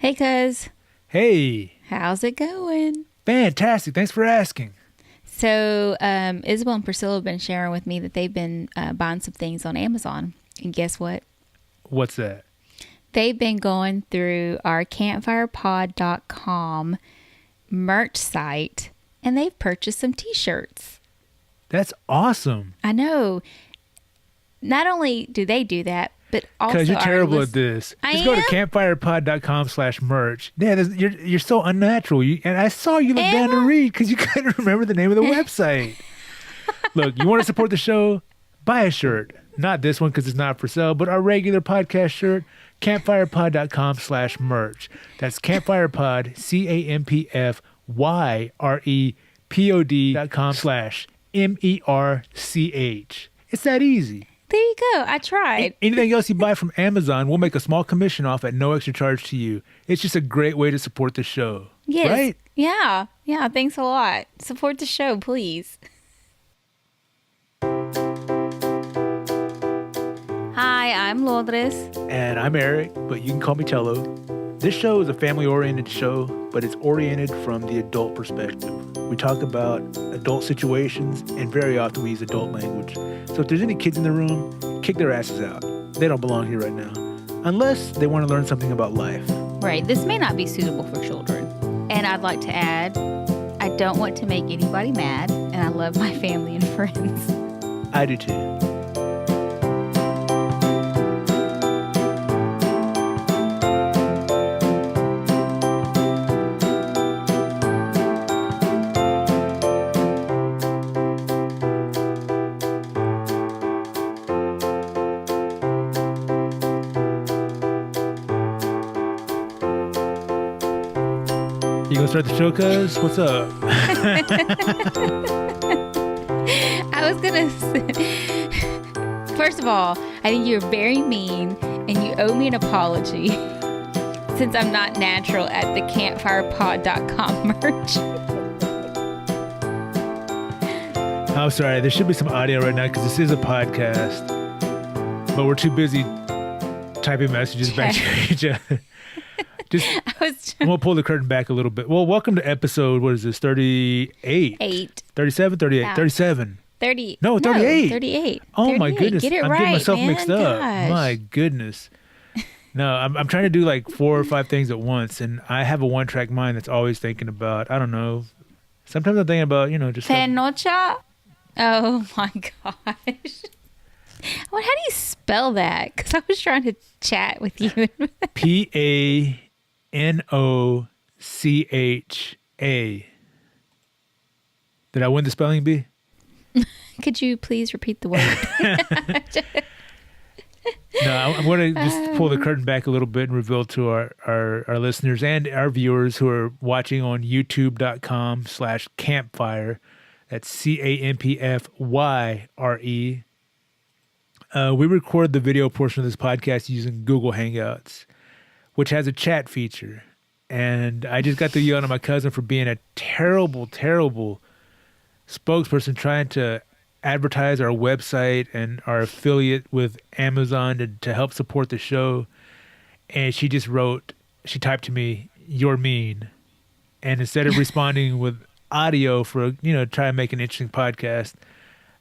Hey, Cuz. Hey. How's it going? Fantastic. Thanks for asking. So, Isabel and Priscilla have been sharing with me that they've been buying some things on Amazon. And guess what? What's that? They've been going through our campfirepod.com merch site, and they've purchased some t-shirts. That's awesome. I know. Not only do they do that, but also because you're terrible at this. Just go to campfirepod.com/merch. Yeah, you're so unnatural. And I saw you look down to read because you couldn't remember the name of the website. Look, you want to support the show? Buy a shirt. Not this one because it's not for sale, but our regular podcast shirt, campfirepod.com/merch. That's campfirepod, campfirepod.com/merch. It's that easy. There you go. I tried. Anything else you buy from Amazon, we'll make a small commission off at no extra charge to you. It's just a great way to support the show. Yes. Right? Yeah. Yeah. Thanks a lot. Support the show, please. Hi, I'm Lourdes. And I'm Eric, but you can call me Tello. This show is a family-oriented show, but it's oriented from the adult perspective. We talk about adult situations, and very often we use adult language. So if there's any kids in the room, kick their asses out. They don't belong here right now. Unless they want to learn something about life. Right. This may not be suitable for children. And I'd like to add, I don't want to make anybody mad, and I love my family and friends. I do too. You gonna start the show, Cuz? What's up? I was gonna say, first of all, I think you're very mean and you owe me an apology since I'm not natural at the campfirepod.com merch. I'm sorry, there should be some audio right now because this is a podcast, but we're too busy typing messages back to each other. I'm going to pull the curtain back a little bit. Well, welcome to episode, what is this, 38? 37, 38, yeah. 37. 30. No, 38. No, 38. Oh, 38. My goodness. Get it I'm right, getting myself man. mixed up. Gosh. My goodness. No, I'm trying to do like 4 or 5 things at once, and I have a one-track mind that's always thinking about, I don't know, sometimes I'm thinking about, just... Penocha? Oh, my gosh. Well, how do you spell that? Because I was trying to chat with you. P-A-N-O-C-H-A. Did I win the spelling bee? Could you please repeat the word? No, I'm going to just pull the curtain back a little bit and reveal to our listeners and our viewers who are watching on youtube.com/campfyre. That's CAMPFYRE. We record the video portion of this podcast using Google Hangouts, which has a chat feature. And I just got to yell at my cousin for being a terrible, terrible spokesperson trying to advertise our website and our affiliate with Amazon to help support the show. And she just typed to me, "You're mean." And instead of responding with audio for, try and make an interesting podcast,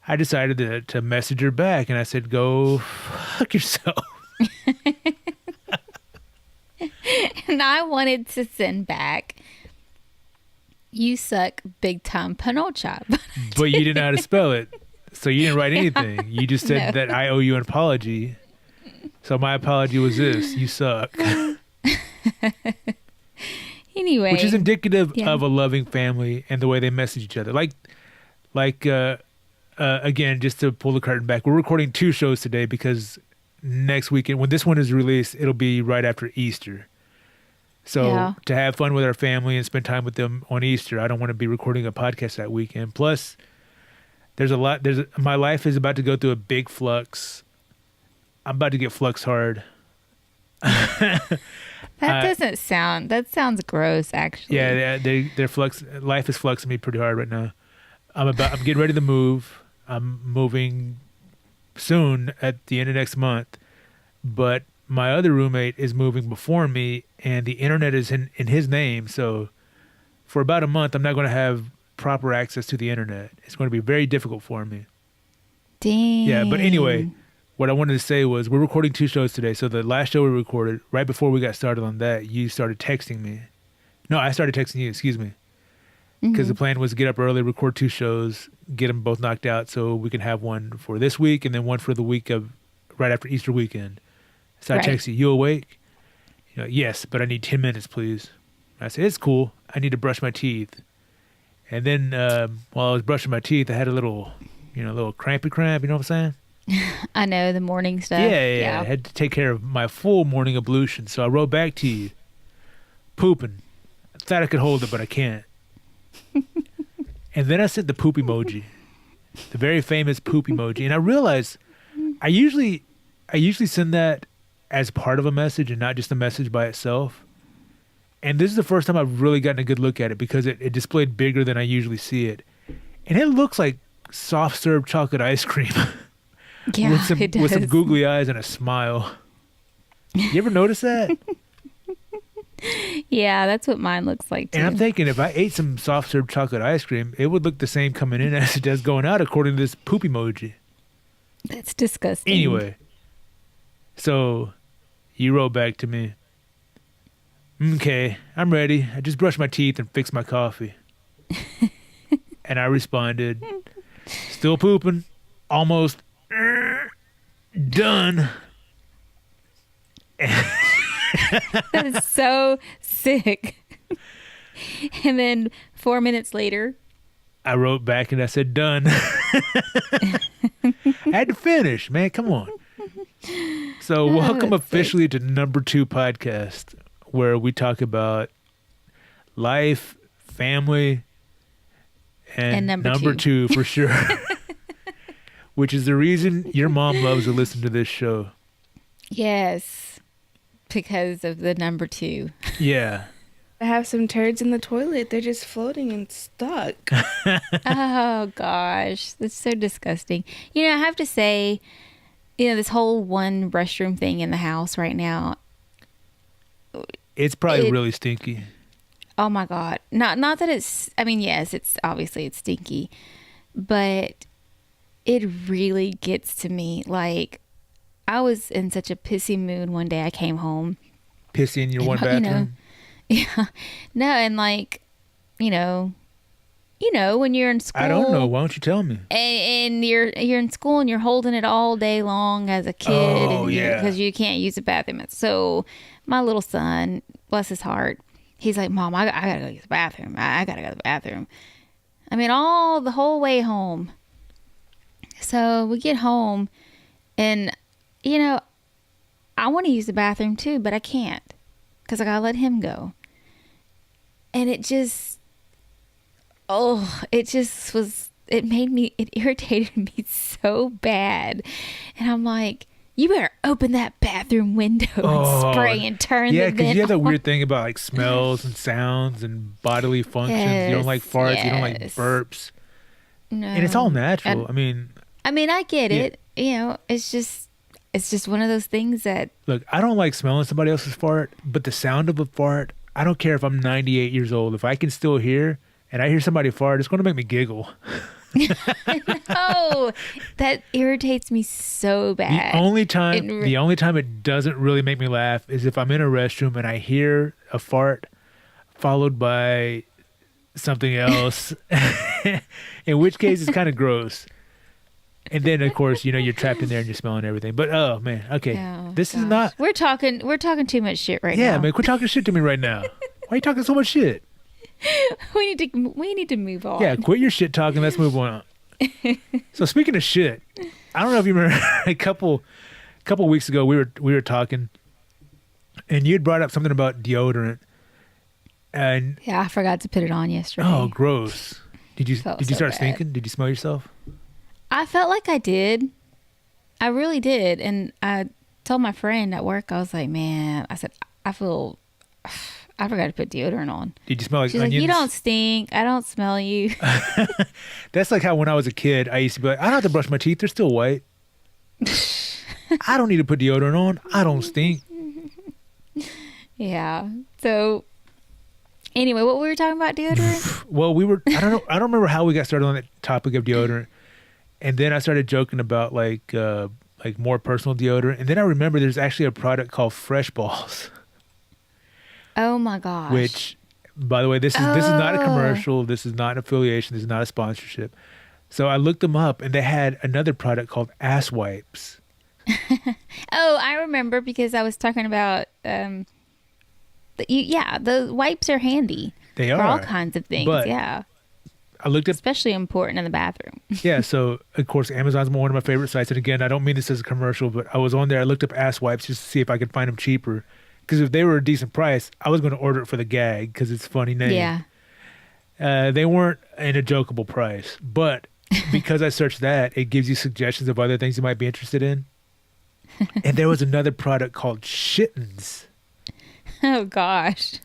I decided to message her back. And I said, "Go fuck yourself." And I wanted to send back, "You suck big time panocha." But you didn't know how to spell it. So you didn't write anything. You just said that I owe you an apology. So my apology was this: you suck. Anyway. Which is indicative of a loving family and the way they message each other. Again, just to pull the curtain back, we're recording 2 shows today because next weekend, when this one is released, it'll be right after Easter. So to have fun with our family and spend time with them on Easter, I don't want to be recording a podcast that weekend. Plus, my life is about to go through a big flux. I'm about to get flux hard. That sounds gross, actually. Yeah, life is fluxing me pretty hard right now. I'm getting ready to move. I'm moving soon at the end of next month, but my other roommate is moving before me, and the internet is in his name. So for about a month, I'm not going to have proper access to the internet. It's going to be very difficult for me. Dang. Yeah, but anyway, what I wanted to say was we're recording 2 shows today. So the last show we recorded, right before we got started on that, you started texting me. No, I started texting you, excuse me. Because the plan was to get up early, record 2 shows, get them both knocked out so we can have one for this week and then one for the week of right after Easter weekend. So I texted you awake? Yes, but I need 10 minutes, please. I said, it's cool. I need to brush my teeth. And then while I was brushing my teeth, I had a little crampy cramp, you know what I'm saying? I know, the morning stuff. Yeah. I had to take care of my full morning ablution. So I wrote back to you, pooping. I thought I could hold it, but I can't. And then I sent the poop emoji, the very famous poop emoji. And I realized I usually send that as part of a message and not just a message by itself. And this is the first time I've really gotten a good look at it because it displayed bigger than I usually see it. And it looks like soft serve chocolate ice cream. Yeah, it does. With some googly eyes and a smile. You ever notice that? Yeah, that's what mine looks like too. And I'm thinking if I ate some soft serve chocolate ice cream, it would look the same coming in as it does going out according to this poop emoji. That's disgusting. Anyway, so you wrote back to me, okay, I'm ready. I just brushed my teeth and fixed my coffee. And I responded, still pooping, almost done. That is so sick. And then 4 minutes later, I wrote back and I said, done. I had to finish, man. Come on. So welcome officially to number 2 podcast, where we talk about life, family, and number two for sure. Which is the reason your mom loves to listen to this show. Yes, because of the number 2. Yeah. I have some turds in the toilet. They're just floating and stuck. Oh, gosh. That's so disgusting. I have to say, this whole one restroom thing in the house right now. It's probably really stinky. Oh, my God. Not that it's, yes, it's obviously it's stinky, but it really gets to me. Like, I was in such a pissy mood one day. I came home. Pissy in your one bathroom? Yeah. No, and like, when you're in school. I don't know. Why don't you tell me? And you're in school and you're holding it all day long as a kid. Oh, yeah. Because you can't use the bathroom. So my little son, bless his heart, he's like, Mom, I gotta go use the bathroom. I gotta go to the bathroom. The whole way home. So we get home and, I want to use the bathroom too, but I can't because I gotta let him go. And it irritated me so bad. And I'm like, you better open that bathroom window and spray and turn the vent. Yeah, because you have that weird thing about like smells and sounds and bodily functions. Yes, you don't like farts. You don't like burps. No. And it's all natural. I get it. It's just one of those things that... Look, I don't like smelling somebody else's fart, but the sound of a fart, I don't care if I'm 98 years old. If I can still hear and I hear somebody fart, it's going to make me giggle. No, that irritates me so bad. The only time it doesn't really make me laugh is if I'm in a restroom and I hear a fart followed by something else, in which case it's kind of gross. And then, of course, you're trapped in there and you're smelling everything. But, oh, man, okay. Is not... We're talking too much shit right now. Yeah, man, quit talking shit to me right now. Why are you talking so much shit? We need to move on. Yeah, quit your shit talking. Let's move on. So, speaking of shit, I don't know if you remember a couple weeks ago we were talking, and you had brought up something about deodorant. And yeah, I forgot to put it on yesterday. Oh, gross! Did you start stinking? Did you smell yourself? I felt like I did. I really did. And I told my friend at work, I was like, man, I said, I forgot to put deodorant on. Did you smell like She's onions? Like, you don't stink. I don't smell you. That's like how when I was a kid, I used to be like, I don't have to brush my teeth. They're still white. I don't need to put deodorant on. I don't stink. Yeah. So anyway, what we were talking about deodorant? Well, I don't know. I don't remember how we got started on that topic of deodorant. And then I started joking about like more personal deodorant. And then I remember there's actually a product called Fresh Balls. Oh my gosh. Which, by the way, this is not a commercial. This is not an affiliation. This is not a sponsorship. So I looked them up, and they had another product called Ass Wipes. Oh, I remember because I was talking about the wipes are handy. They for are all kinds of things. but Yeah, I looked up. especially important in the bathroom. Yeah, so of course Amazon's one of my favorite sites, and again, I don't mean this as a commercial, but I was on there. I looked up Ass Wipes just to see if I could find them cheaper, because if they were a decent price, I was going to order it for the gag because it's a funny name. Yeah. They weren't in a jokeable price, but because I searched that, it gives you suggestions of other things you might be interested in. And there was another product called Shittens, Oh gosh.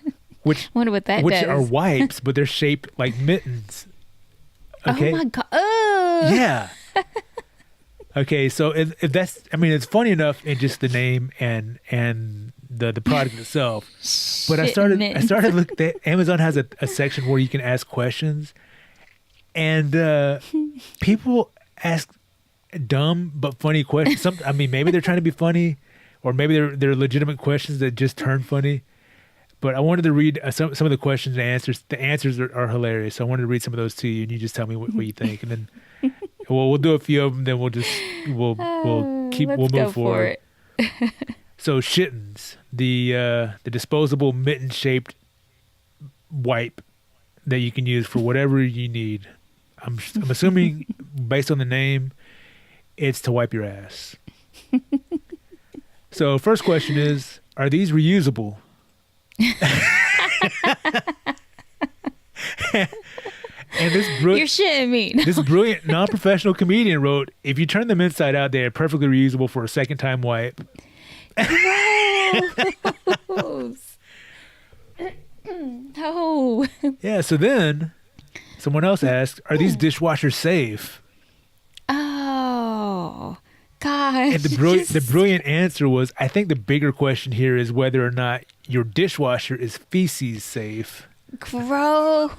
which Wonder what that which does. are wipes, but they're shaped like mittens. Okay. Oh my god. Oh. Yeah. Okay, so if that's, I mean, it's funny enough in just the name and the product itself. But I started looking. Amazon has a section where you can ask questions, and people ask dumb but funny questions. I mean, maybe they're trying to be funny, or maybe they're legitimate questions that just turn funny. But I wanted to read some of the questions and answers. The answers are hilarious. So I wanted to read some of those to you, and you just tell me what you think, and then we'll do a few of them. Then we'll move forward. So Shittens, the disposable mitten shaped wipe that you can use for whatever you need. I'm assuming based on the name, it's to wipe your ass. So first question is, are these reusable? And You're shitting me. this brilliant non-professional comedian wrote, if you turn them inside out, they are perfectly reusable for a second time wipe. Gross. No. Yeah, so then someone else asked, are these dishwashers safe? Oh gosh. And the brilliant answer was, I think the bigger question here is whether or not your dishwasher is feces safe. Gross.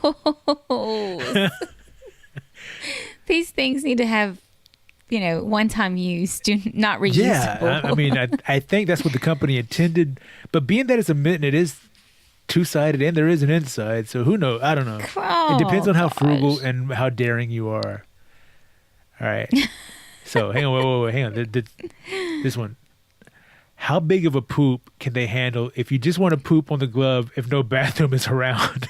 These things need to have, one-time use, not reusable. Yeah, I mean, I think that's what the company intended. But being that it's a mitten, it is two-sided and there is an inside. So who knows? I don't know. Oh, it depends on how gosh. frugal and how daring you are. All right. So hang on, wait, hang on. This one. How big of a poop can they handle if you just want to poop on the glove if no bathroom is around?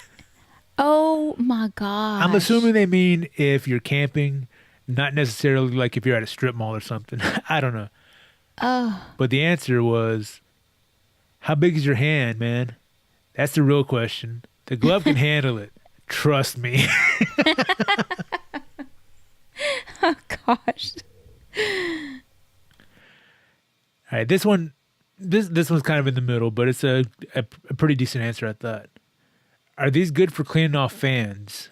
Oh my gosh. I'm assuming they mean if you're camping, not necessarily like if you're at a strip mall or something. I don't know. Oh. But the answer was, how big is your hand, man? That's the real question. The glove can handle it. Trust me. Oh gosh. All right, this one's kind of in the middle, but it's a pretty decent answer, I thought. Are these good for cleaning off fans?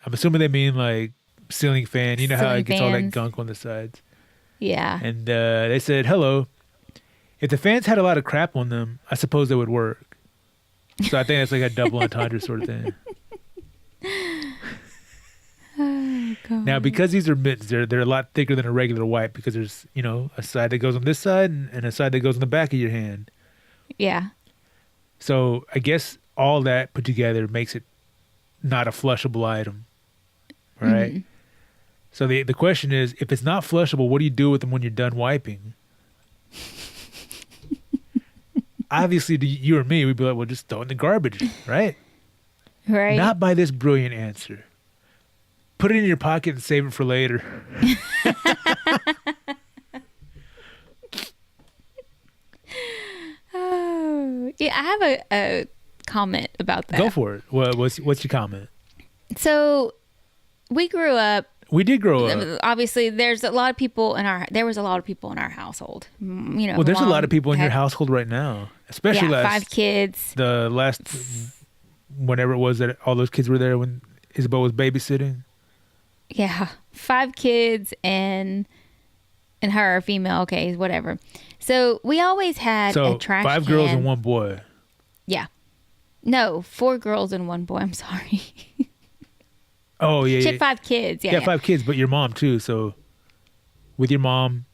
I'm assuming they mean like ceiling fan. You know how Ceiling it gets all that fans. gunk on the sides. Yeah. And they said, hello. If the fans had a lot of crap on them, I suppose they would work. So I think that's like a double entendre sort of thing. Oh god. Now, because these are mittens, they're a lot thicker than a regular wipe because there's, a side that goes on this side and a side that goes on the back of your hand. Yeah. So I guess all that put together makes it not a flushable item. Right? Mm-hmm. So the question is, if it's not flushable, what do you do with them when you're done wiping? Obviously, to you or me, we'd be like, well, just throw it in the garbage, right? Right. Not by this brilliant answer. Put it in your pocket and save it for later. Oh. Yeah, I have a comment about that. Go for it. What's your comment? So we grew up. We did grow up. Obviously, there was a lot of people in our household. Well, there's a lot of people in your household right now, especially yeah, 5 kids. The last, whenever it was that all those kids were there when Isabel was babysitting. Yeah, 5 kids and and her are female. Okay, whatever. So we always had a trash can. 5 girls and 1 boy. Yeah. No, 4 girls and 1 boy. I'm sorry. Oh, yeah. She had 5 kids. Yeah, yeah, 5 kids, but your mom too. So with your mom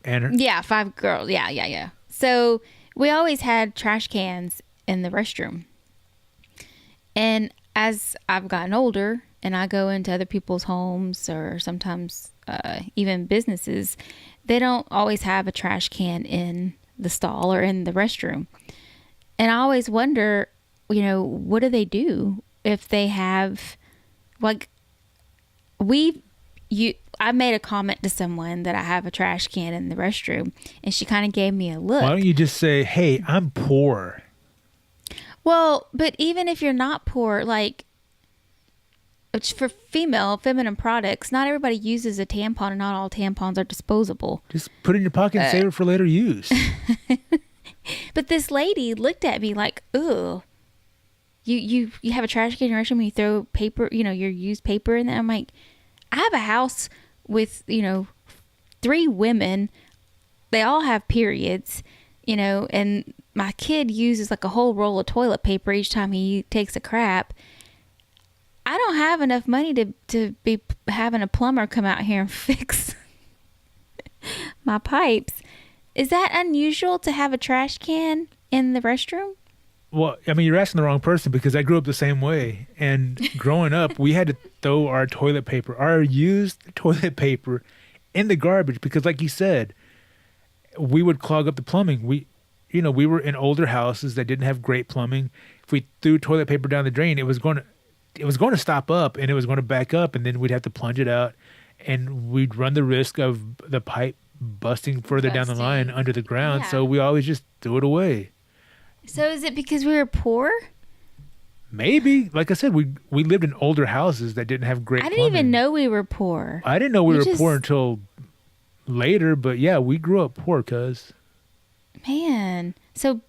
and her. Yeah, 5 girls. Yeah. So we always had trash cans in the restroom. And as I've gotten older and I go into other people's homes or sometimes even businesses, they don't always have a trash can in the stall or in the restroom. And I always wonder, what do they do if they have, like, I made a comment to someone that I have a trash can in the restroom, and she kind of gave me a look. Why don't you just say, hey, I'm poor? Well, but even if you're not poor, like, for feminine products, not everybody uses a tampon, and not all tampons are disposable. Just put it in your pocket and save it for later use. But this lady looked at me like, "Ugh, you have a trash can in your restroom and you throw paper, your used paper in there." I'm like, I have a house with 3 women. They all have periods, and my kid uses like a whole roll of toilet paper each time he takes a crap. I don't have enough money to be having a plumber come out here and fix my pipes. Is that unusual to have a trash can in the restroom? Well, I mean, you're asking the wrong person because I grew up the same way. And growing up, we had to throw our used toilet paper in the garbage because, like you said, we would clog up the plumbing. We were in older houses that didn't have great plumbing. If we threw toilet paper down the drain, it was going to stop up and it was going to back up, and then we'd have to plunge it out, and we'd run the risk of the pipe busting further down the line under the ground. Yeah. So we always just threw it away. So is it because we were poor? Maybe. Like I said, we lived in older houses that didn't have great I didn't plumbing. even know we were poor. I didn't know we were poor until later, but yeah, we grew up poor, cuz. Man. So,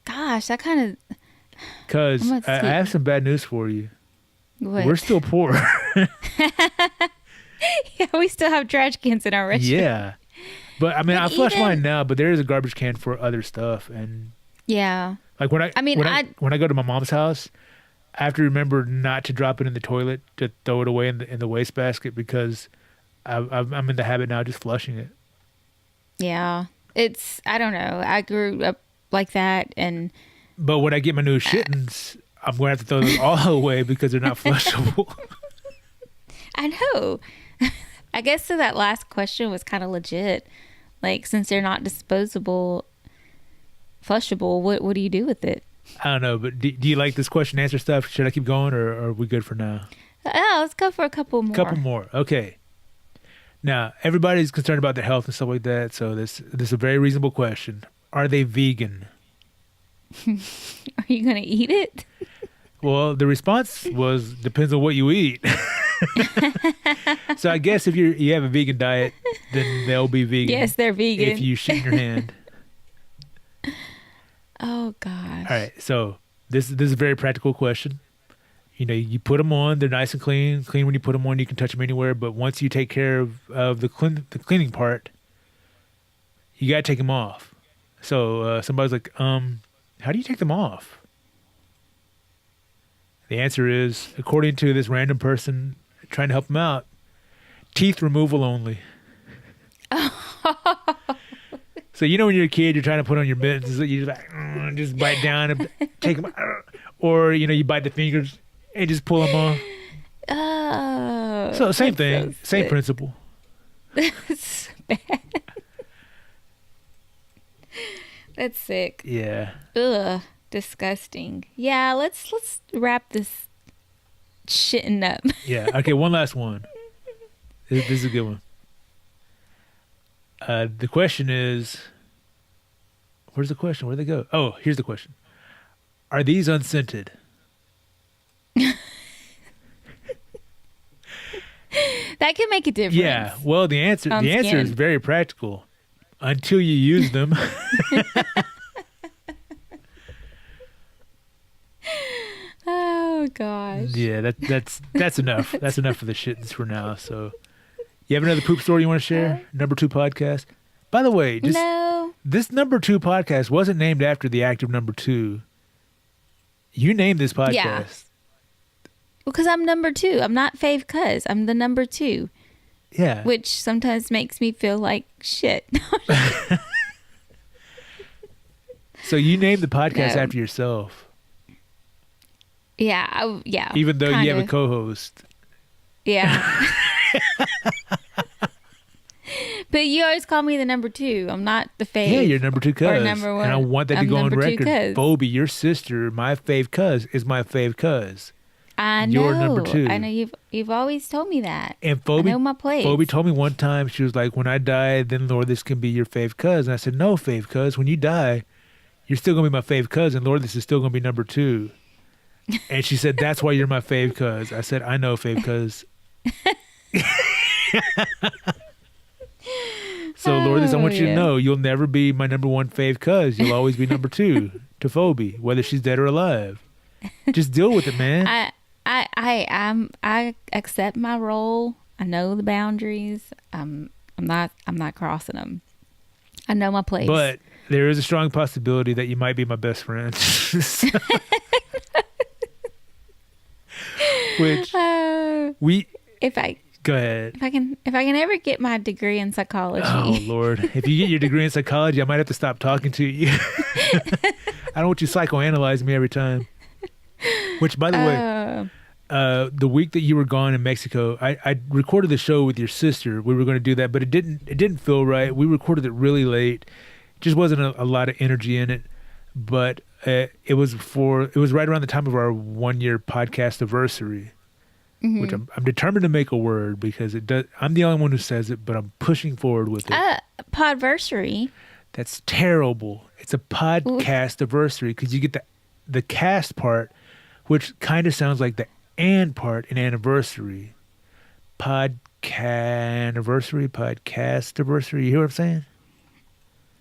gosh, that kind of... Cuz I have some bad news for you. What? We're still poor. Yeah, we still have trash cans in our restroom. Yeah. But I mean, I flush mine now, but there is a garbage can for other stuff. And yeah. like when I go to my mom's house, I have to remember not to drop it in the toilet, to throw it away in the wastebasket, because I'm in the habit now of just flushing it. Yeah. I don't know. I grew up like that. But when I get my new shittens, I'm going to have to throw them all away because they're not flushable. I know. I guess so that last question was kind of legit. Like, since they're not disposable, flushable, what do you do with it? I don't know, but do you like this question and answer stuff? Should I keep going, or are we good for now? Oh, let's go for a couple more. Okay. Now, everybody's concerned about their health and stuff like that, so this is a very reasonable question. Are they vegan? Are you going to eat it? Well, the response was, depends on what you eat. So I guess if you have a vegan diet, then they'll be vegan. Yes, they're vegan. If you shit in your hand. Oh, gosh. All right, so this is a very practical question. You put them on, they're nice and clean. Clean when you put them on, you can touch them anywhere. But once you take care of the cleaning part, you got to take them off. So somebody's like, how do you take them off? The answer is, according to this random person trying to help them out, teeth removal only. So when you're a kid, you're trying to put on your mittens, you just bite down and take them, or you bite the fingers and just pull them off. Oh, so same thing, same principle. That's bad. That's sick. Yeah. Ugh, disgusting. Yeah, let's wrap this shitting up. Yeah. Okay, one last one. This is a good one. The question is, where's the question? Where'd they go? Oh, here's the question. Are these unscented? That can make a difference. Yeah. Well, the answer is very practical. Until you use them. Oh gosh. Yeah, that's enough. That's enough for the shittings for now. So You have another poop story you want to share? Number 2 podcast. By the way, No. this number 2 podcast wasn't named after the active number 2. You named this podcast. Yeah. Because I'm number 2. I'm not Fave Cuz. I'm the number 2. Yeah. Which sometimes makes me feel like shit. So you named the podcast No. after yourself. Yeah. Yeah. Even though you have a kinda. co-host. Yeah. But you always call me the number 2. I'm not the Fave. Yeah, you're number 2 cuz. Or number 1. And I want that to I'm go on number 2 record. cuz. Phoebe, your sister, my fave cuz, is my fave cuz. I know. You're number 2. I know you've always told me that. And Phoebe, I know my place. Phoebe told me one time, she was like, when I die, then Lourdes can be your fave cuz. And I said, no, fave cuz. When you die, you're still going to be my fave cuz, and Lourdes is still going to be number 2. And she said, that's why you're my fave cuz. I said, I know, fave cuz. So, Lourdes, I want you to know you'll never be my number 1 fave cuz. You'll always be number 2 to Phoebe, whether she's dead or alive. Just deal with it, man. I accept my role. I know the boundaries. I'm not crossing them. I know my place. But there is a strong possibility that you might be my best friend. Which we if I go ahead. if I can ever get my degree in psychology. Oh Lord! If you get your degree in psychology, I might have to stop talking to you. I don't want you psychoanalyze me every time. Which, by the way, the week that you were gone in Mexico, I recorded the show with your sister. We were going to do that, but it didn't feel right. We recorded it really late. Just wasn't a lot of energy in it. But it was right around the time of our 1-year podcast anniversary, which I'm determined to make a word because it does. I'm the only one who says it, but I'm pushing forward with it. Podversary. That's terrible. It's a podcast anniversary because you get the cast part, which kind of sounds like the and part in anniversary. Podcast anniversary. You hear what I'm saying?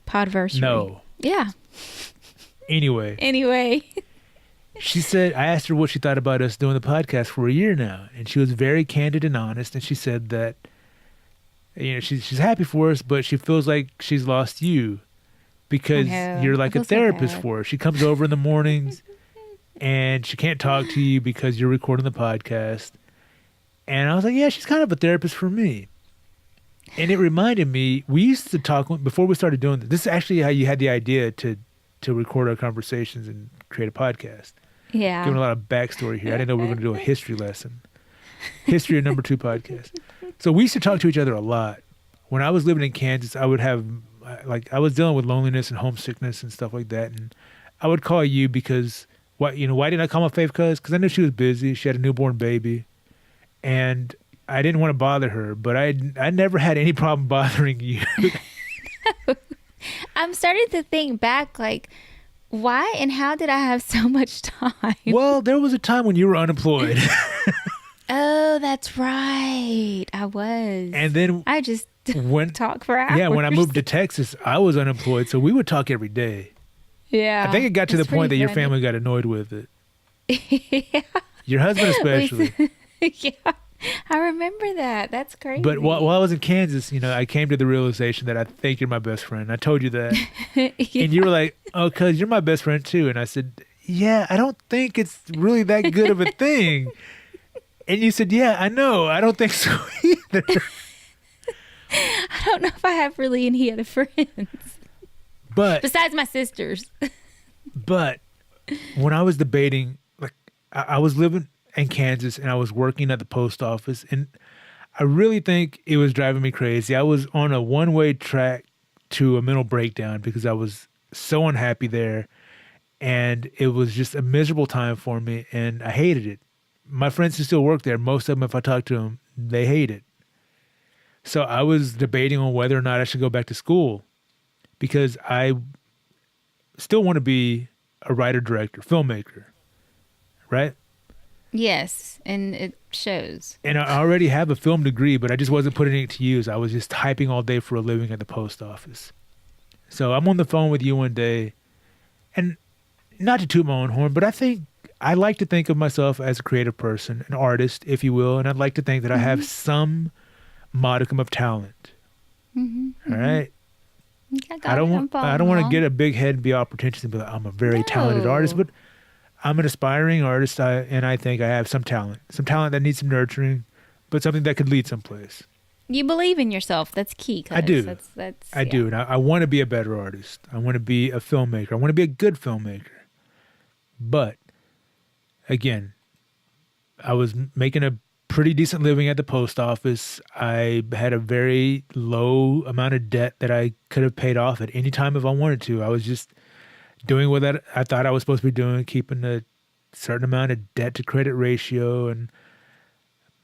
Podversary. No. Yeah. Anyway. She said, I asked her what she thought about us doing the podcast for a year now. And she was very candid and honest. And she said that, she's happy for us, but she feels like she's lost you because you're like a therapist for her. She comes over in the mornings and she can't talk to you because you're recording the podcast. And I was like, yeah, she's kind of a therapist for me. And it reminded me, we used to talk before we started doing this. This is actually how you had the idea to record our conversations and create a podcast. Yeah. Giving a lot of backstory here. I didn't know we were going to do a history lesson. History of number 2 podcast. So we used to talk to each other a lot. When I was living in Kansas, I would have, I was dealing with loneliness and homesickness and stuff like that. And I would call you because, why didn't I call my fave cuz? Because I knew she was busy. She had a newborn baby. And I didn't want to bother her, but I never had any problem bothering you. I'm starting to think back, like, why and how did I have so much time? Well, there was a time when you were unemployed. Oh, that's right. I was. And then I just when talk for hours. Yeah, when I moved to Texas, I was unemployed, so we would talk every day. Yeah. I think it got to the it's point that pretty your funny. family got annoyed with it. Yeah. Your husband especially. Yeah. I remember that. That's crazy. But while I was in Kansas, I came to the realization that I think you're my best friend. I told you that. Yeah. And you were like, oh, cuz you're my best friend too. And I said, yeah, I don't think it's really that good of a thing. And you said, yeah, I know. I don't think so either. I don't know if I have really any other friends. But Besides my sisters. But when I was debating, like I was living in Kansas and I was working at the post office, and I really think it was driving me crazy. I was on a one-way track to a mental breakdown because I was so unhappy there, and it was just a miserable time for me, and I hated it. My friends who still work there, most of them, if I talk to them, they hate it. So I was debating on whether or not I should go back to school because I still want to be a writer, director, filmmaker, right? Yes, and it shows. And I already have a film degree, but I just wasn't putting it to use. I was just typing all day for a living at the post office. So I'm on the phone with you one day, and not to toot my own horn, but I like to think of myself as a creative person, an artist, if you will, and I'd like to think that I have some modicum of talent. Mm-hmm. All right. I don't want to get a big head and be all pretentious and be like, I'm a very talented artist, but I'm an aspiring artist, and I think I have some talent that needs some nurturing, but something that could lead someplace. You believe in yourself. That's key. I do. That's I do. And I want to be a better artist. I want to be a filmmaker. I want to be a good filmmaker. But again, I was making a pretty decent living at the post office. I had a very low amount of debt that I could have paid off at any time if I wanted to. I was just doing what I thought I was supposed to be doing, keeping a certain amount of debt to credit ratio, and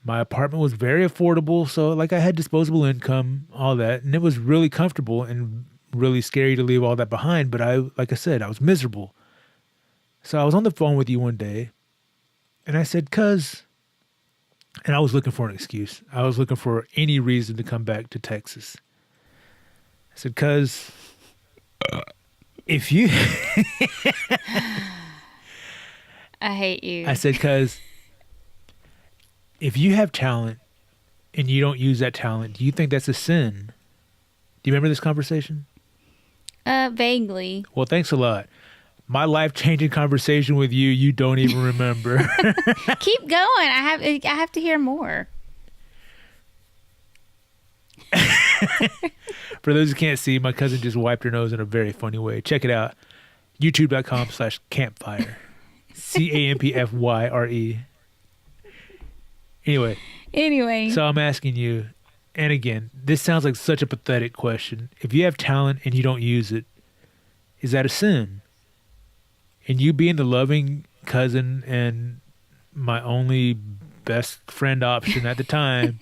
my apartment was very affordable, so like I had disposable income, all that, and it was really comfortable and really scary to leave all that behind. But like I said, I was miserable. So I was on the phone with you one day, and I said, "Cuz," and I was looking for an excuse. I was looking for any reason to come back to Texas. I said, "Cuz, if you," I hate you. I said, "Cuz, if you have talent and you don't use that talent, do you think that's a sin?" Do you remember this conversation? Vaguely. Well, thanks a lot. My life-changing conversation with you, you don't even remember. Keep going. I have to hear more. For those who can't see, my cousin just wiped her nose in a very funny way. Check it out. YouTube.com/Campfyre. Campfyre. Anyway, so I'm asking you, and again, this sounds like such a pathetic question. If you have talent and you don't use it, is that a sin? And you being the loving cousin and my only best friend option at the time,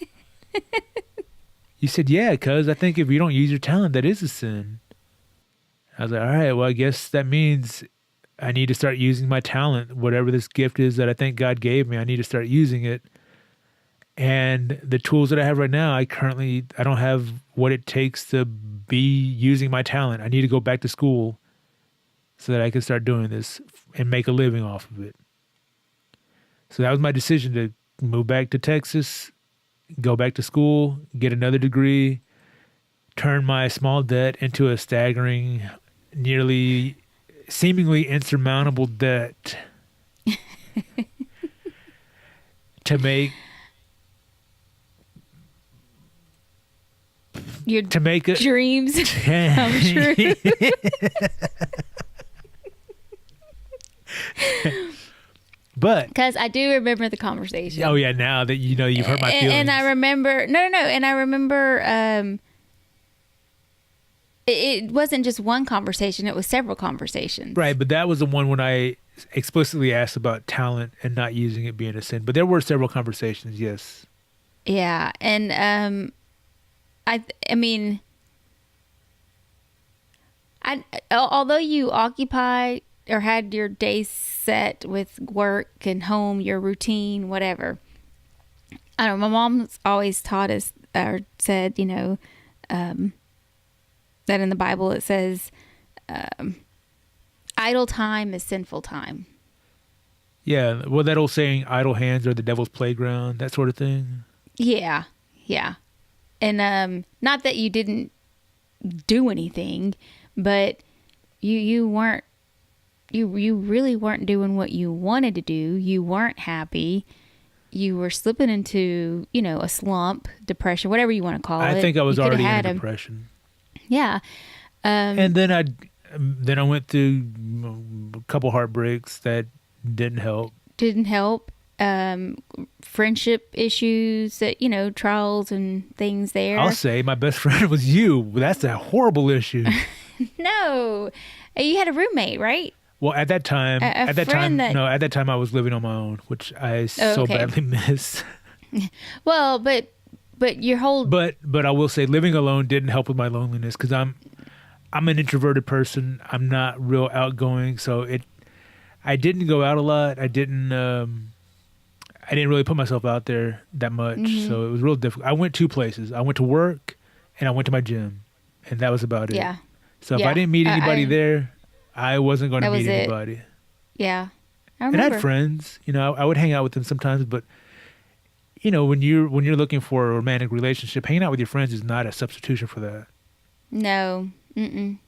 you said, "Yeah, cuz I think if you don't use your talent, that is a sin." I was like, all right, well, I guess that means I need to start using my talent, whatever this gift is that I think God gave me. I need to start using it. And the tools that I have right now, I don't have what it takes to be using my talent. I need to go back to school so that I can start doing this and make a living off of it. So that was my decision to move back to Texas, go back to school, get another degree, turn my small debt into a staggering, nearly seemingly insurmountable debt to make your dreams come true. But because I do remember the conversation. Oh yeah, now that you know you've hurt my feelings. And I remember and I remember it wasn't just one conversation, it was several conversations. Right, but that was the one when I explicitly asked about talent and not using it being a sin. But there were several conversations, yes. Yeah, and I mean, although you occupy or had your days set with work and home, your routine, whatever. I don't know, my mom's always taught us or said, that in the Bible it says, idle time is sinful time. Yeah, well, that old saying, idle hands are the devil's playground, that sort of thing. Yeah, yeah. And not that you didn't do anything, but you weren't, you really weren't doing what you wanted to do. You weren't happy. You were slipping into, a slump, depression, whatever you want to call it. I think I was already in a depression. Yeah. And then I went through a couple heartbreaks that didn't help. Friendship issues that, trials and things there. I'll say my best friend was you. That's a horrible issue. No. You had a roommate, right? Well, at that time, at that time I was living on my own, which I so badly miss. Well, but your whole... But I will say living alone didn't help with my loneliness because I'm an introverted person. I'm not real outgoing, so I didn't go out a lot. I didn't really put myself out there that much, so it was real difficult. I went 2 places. I went to work and I went to my gym, and that was about it. Yeah. So if I didn't meet anybody there, I wasn't going to meet anybody. Yeah. And I had friends, I would hang out with them sometimes, but when you're looking for a romantic relationship, hanging out with your friends is not a substitution for that. No. Mm-mm.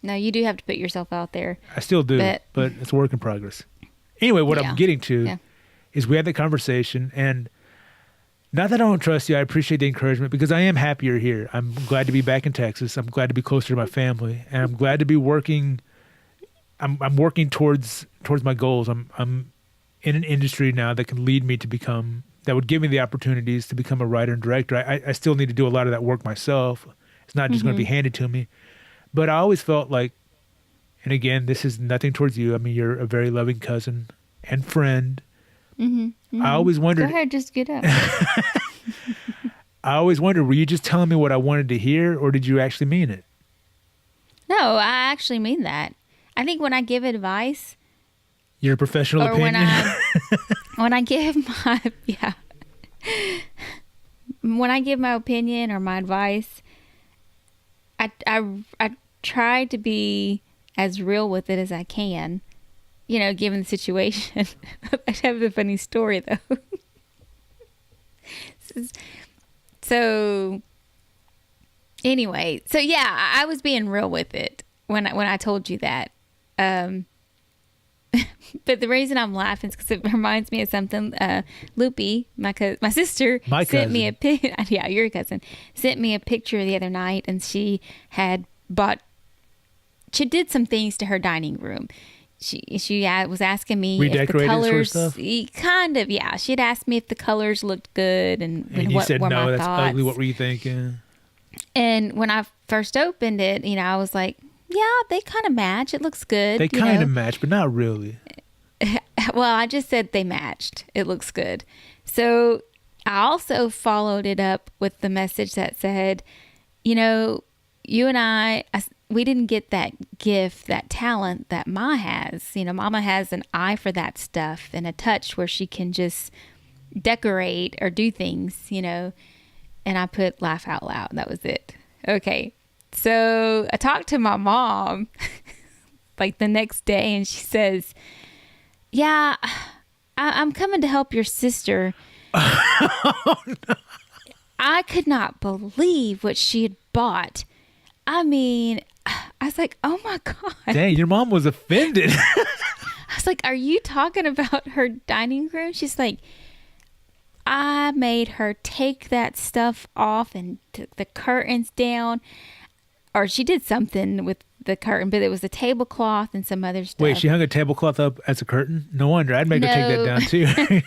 No, you do have to put yourself out there. I still do, but it's a work in progress. Anyway, what I'm getting to is we had the conversation, and not that I don't trust you, I appreciate the encouragement because I am happier here. I'm glad to be back in Texas. I'm glad to be closer to my family, and I'm glad to be working. I'm working towards my goals. I'm in an industry now that can lead me to become, that would give me the opportunities to become a writer and director. I still need to do a lot of that work myself. It's not just going to be handed to me. But I always felt like, and again, this is nothing towards you. I mean, you're a very loving cousin and friend. I always wondered. Go ahead, just get up. I always wondered, were you just telling me what I wanted to hear, or did you actually mean it? No, I actually mean that. I think when I give advice, your professional opinion, when I give when I give my opinion or my advice, I try to be as real with it as I can, given the situation. I have a funny story though. So anyway, I was being real with it when I told you that. But the reason I'm laughing is because it reminds me of something. Lupe, my sister, sent me your cousin, sent me a picture the other night, and she did some things to her dining room. She was asking me if the colors, sort of stuff? Kind of, yeah. She had asked me if the colors looked good and you what said were no, my that's thoughts. ugly. What were you thinking? And when I first opened it, I was like, yeah, they kind of match. It looks good. They kind of match, but not really. Well, I just said they matched. It looks good. So I also followed it up with the message that said, you and I, we didn't get that gift, that talent that Ma has. Mama has an eye for that stuff and a touch where she can just decorate or do things, and I put laugh out loud. That was it. Okay. So I talked to my mom like the next day, and she says, yeah, I'm coming to help your sister. Oh, no. I could not believe what she had bought. I mean, I was like, oh my God. Dang, your mom was offended. I was like, are you talking about her dining room? She's like, I made her take that stuff off and took the curtains down. Or she did something with the curtain, but it was a tablecloth and some other stuff. Wait, she hung a tablecloth up as a curtain? No wonder. I'd make her take that down too.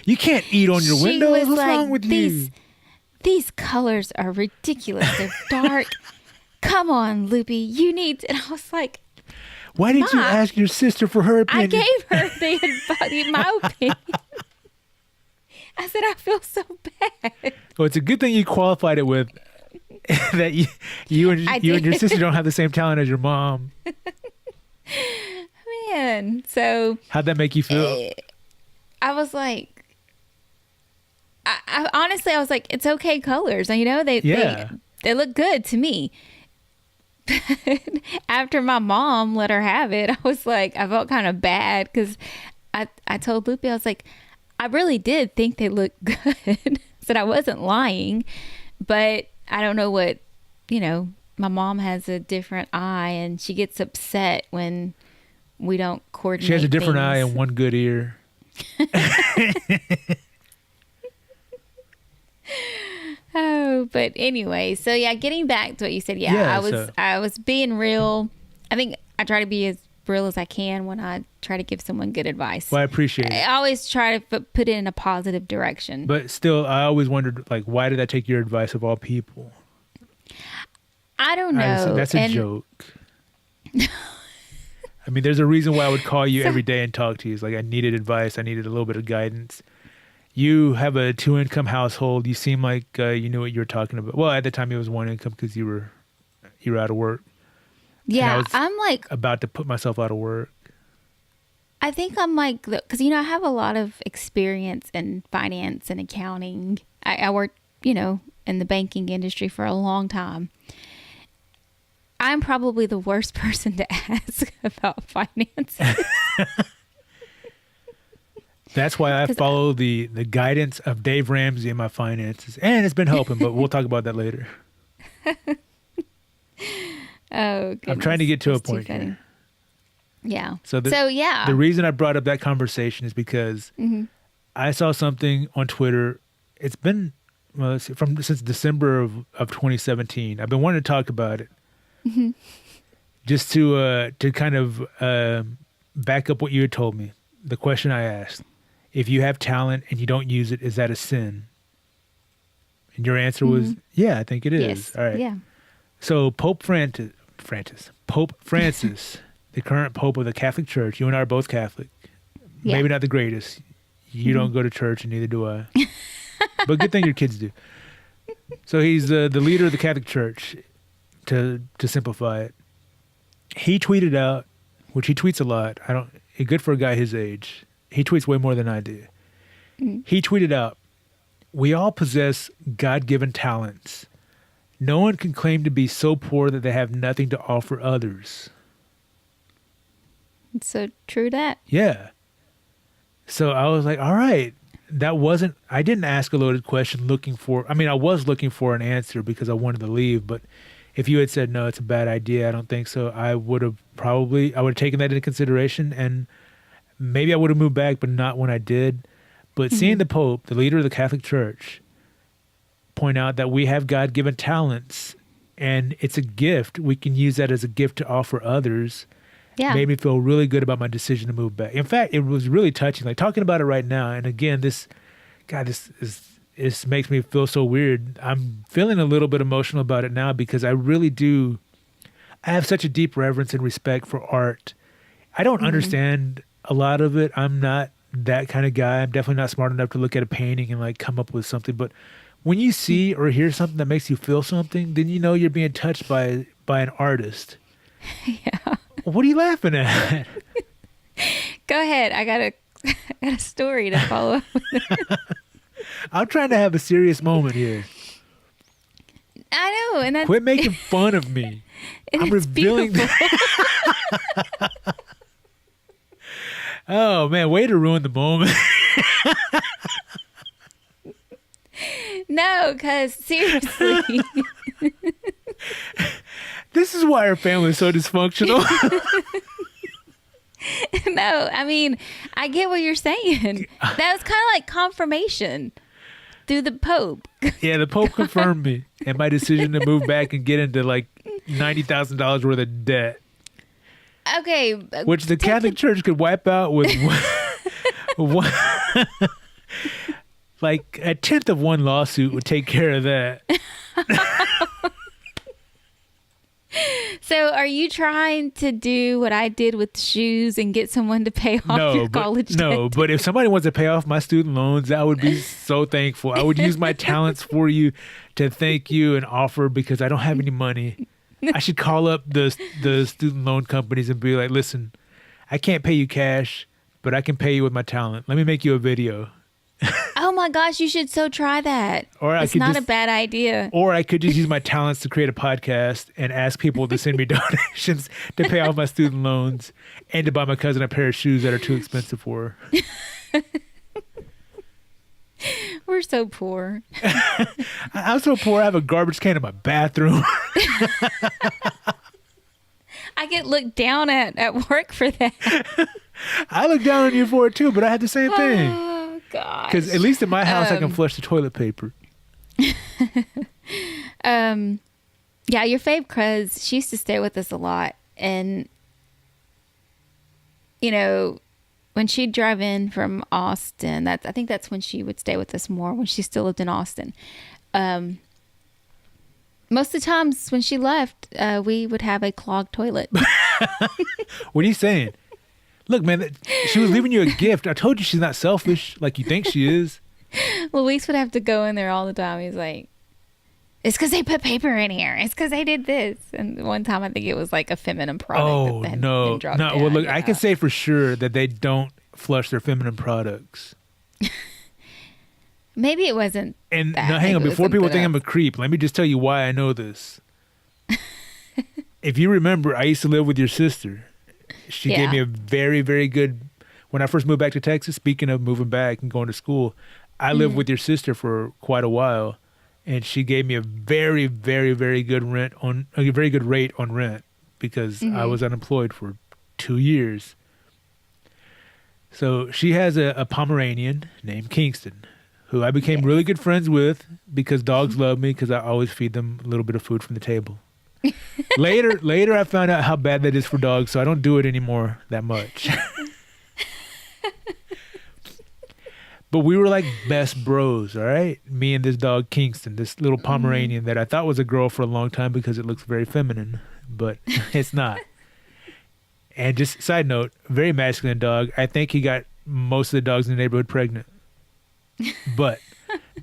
You can't eat on your windows. What's wrong with you? These colors are ridiculous. They're dark. Come on, Lupe. You need... And I was like... Why did you ask your sister for her opinion? I gave her my opinion. I said, I feel so bad. Well, it's a good thing you qualified it with that you and your sister don't have the same talent as your mom. Man, so... How'd that make you feel? I was like... I honestly, I was like, it's okay colors. They look good to me. After my mom let her have it, I was like, I felt kind of bad because I told Lupe, I was like, I really did think they looked good. Said I wasn't lying, but I don't know what, my mom has a different eye and she gets upset when we don't coordinate. She has a different things. eye and one good ear. Oh, but anyway, so yeah, getting back to what you said, I was being real. I think I try to be as real as I can when I try to give someone good advice. Well, I appreciate it. I always try to put it in a positive direction. But still, I always wondered, like, why did I take your advice of all people? I don't know. That's a joke. I mean, there's a reason why I would call you every day and talk to you. It's like I needed advice. I needed a little bit of guidance. You have a 2-income household. You seem like you knew what you were talking about. Well, at the time it was 1 income because you were out of work. Yeah, I'm like about to put myself out of work. I think I'm like, because I have a lot of experience in finance and accounting. I worked, in the banking industry for a long time. I'm probably the worst person to ask about finances. That's why I follow the guidance of Dave Ramsey in my finances. And it's been helping, but we'll talk about that later. Oh, goodness. I'm trying to get to That's a point too funny. here. Yeah. So yeah. the reason I brought up that conversation is because I saw something on Twitter. It's been since December of 2017. I've been wanting to talk about it, just to kind of back up what you had told me. The question I asked: if you have talent and you don't use it, is that a sin? And your answer was, yeah, I think it is. Yes. All right. Yeah. So Pope Francis, the current Pope of the Catholic Church, you and I are both Catholic. Yeah. Maybe not the greatest. You don't go to church, and neither do I. But good thing your kids do. So he's the leader of the Catholic Church, to simplify it. He tweeted out, which he tweets a lot. Good for a guy his age. He tweets way more than I do. He tweeted out, "We all possess God-given talents. No one can claim to be so poor that they have nothing to offer others." It's so true that. Yeah. So I was like, all right, I didn't ask a loaded question I was looking for an answer because I wanted to leave, but if you had said, no, it's a bad idea, I don't think so, I would have taken that into consideration, and maybe I would have moved back, but not when I did. But seeing the Pope, the leader of the Catholic Church, point out that we have God-given talents and it's a gift, we can use that as a gift to offer others, made me feel really good about my decision to move back. In fact, it was really touching, like talking about it right now. And again, this makes me feel so weird. I'm feeling a little bit emotional about it now because I have such a deep reverence and respect for art. I don't understand a lot of it. I'm not that kind of guy. I'm definitely not smart enough to look at a painting and like come up with something. But when you see or hear something that makes you feel something, then you know you're being touched by an artist. Yeah. What are you laughing at? Go ahead. I got a story to follow up with. I'm trying to have a serious moment here. I know, and that's Quit making fun of me. and I'm it's revealing. beautiful. Oh man, way to ruin the moment. No, because seriously. This is why our family is so dysfunctional. No, I mean, I get what you're saying. That was kind of like confirmation through the Pope. Yeah, the Pope confirmed me and my decision to move back and get into like $90,000 worth of debt. Okay. Which the Catholic Church could wipe out with like a tenth of one lawsuit would take care of that. So are you trying to do what I did with shoes and get someone to pay off your college debt? No, but if somebody wants to pay off my student loans, I would be so thankful. I would use my talents for you to thank you and offer because I don't have any money. I should call up the student loan companies and be like, listen, I can't pay you cash, but I can pay you with my talent. Let me make you a video. Oh my gosh, you should so try that. It's not a bad idea. Or I could just use my talents to create a podcast and ask people to send me donations to pay off my student loans and to buy my cousin a pair of shoes that are too expensive for her. We're so poor. I'm so poor, I have a garbage can in my bathroom. I get looked down at work for that. I look down on you for it too, but I had the same thing. Oh, gosh. Because at least in my house, I can flush the toilet paper. Yeah, your Fave Cuz, she used to stay with us a lot. And, you know, when she'd drive in from Austin, I think that's when she would stay with us more, when she still lived in Austin. Most of the times when she left, we would have a clogged toilet. What are you saying? Look, man, she was leaving you a gift. I told you she's not selfish like you think she is. Luis would have to go in there all the time. He's like, it's because they put paper in here. It's because they did this. And one time I think it was like a feminine product that had been dropped down. Well, look, I can say for sure that they don't flush their feminine products. Maybe it wasn't. And that. now, hang on, before people think I'm a a creep, let me just tell you why I know this. If you remember, I used to live with your sister. She gave me a very, very good, when I first moved back to Texas, speaking of moving back and going to school, I lived with your sister for quite a while, and she gave me a very, very, very good rate on rent because I was unemployed for 2 years. So she has a Pomeranian named Kingston, who I became really good friends with because dogs love me because I always feed them a little bit of food from the table. Later, I found out how bad that is for dogs, so I don't do it anymore that much. But we were like best bros, all right? Me and this dog, Kingston, this little Pomeranian that I thought was a girl for a long time because it looks very feminine, but it's not. And just side note, very masculine dog. I think he got most of the dogs in the neighborhood pregnant. But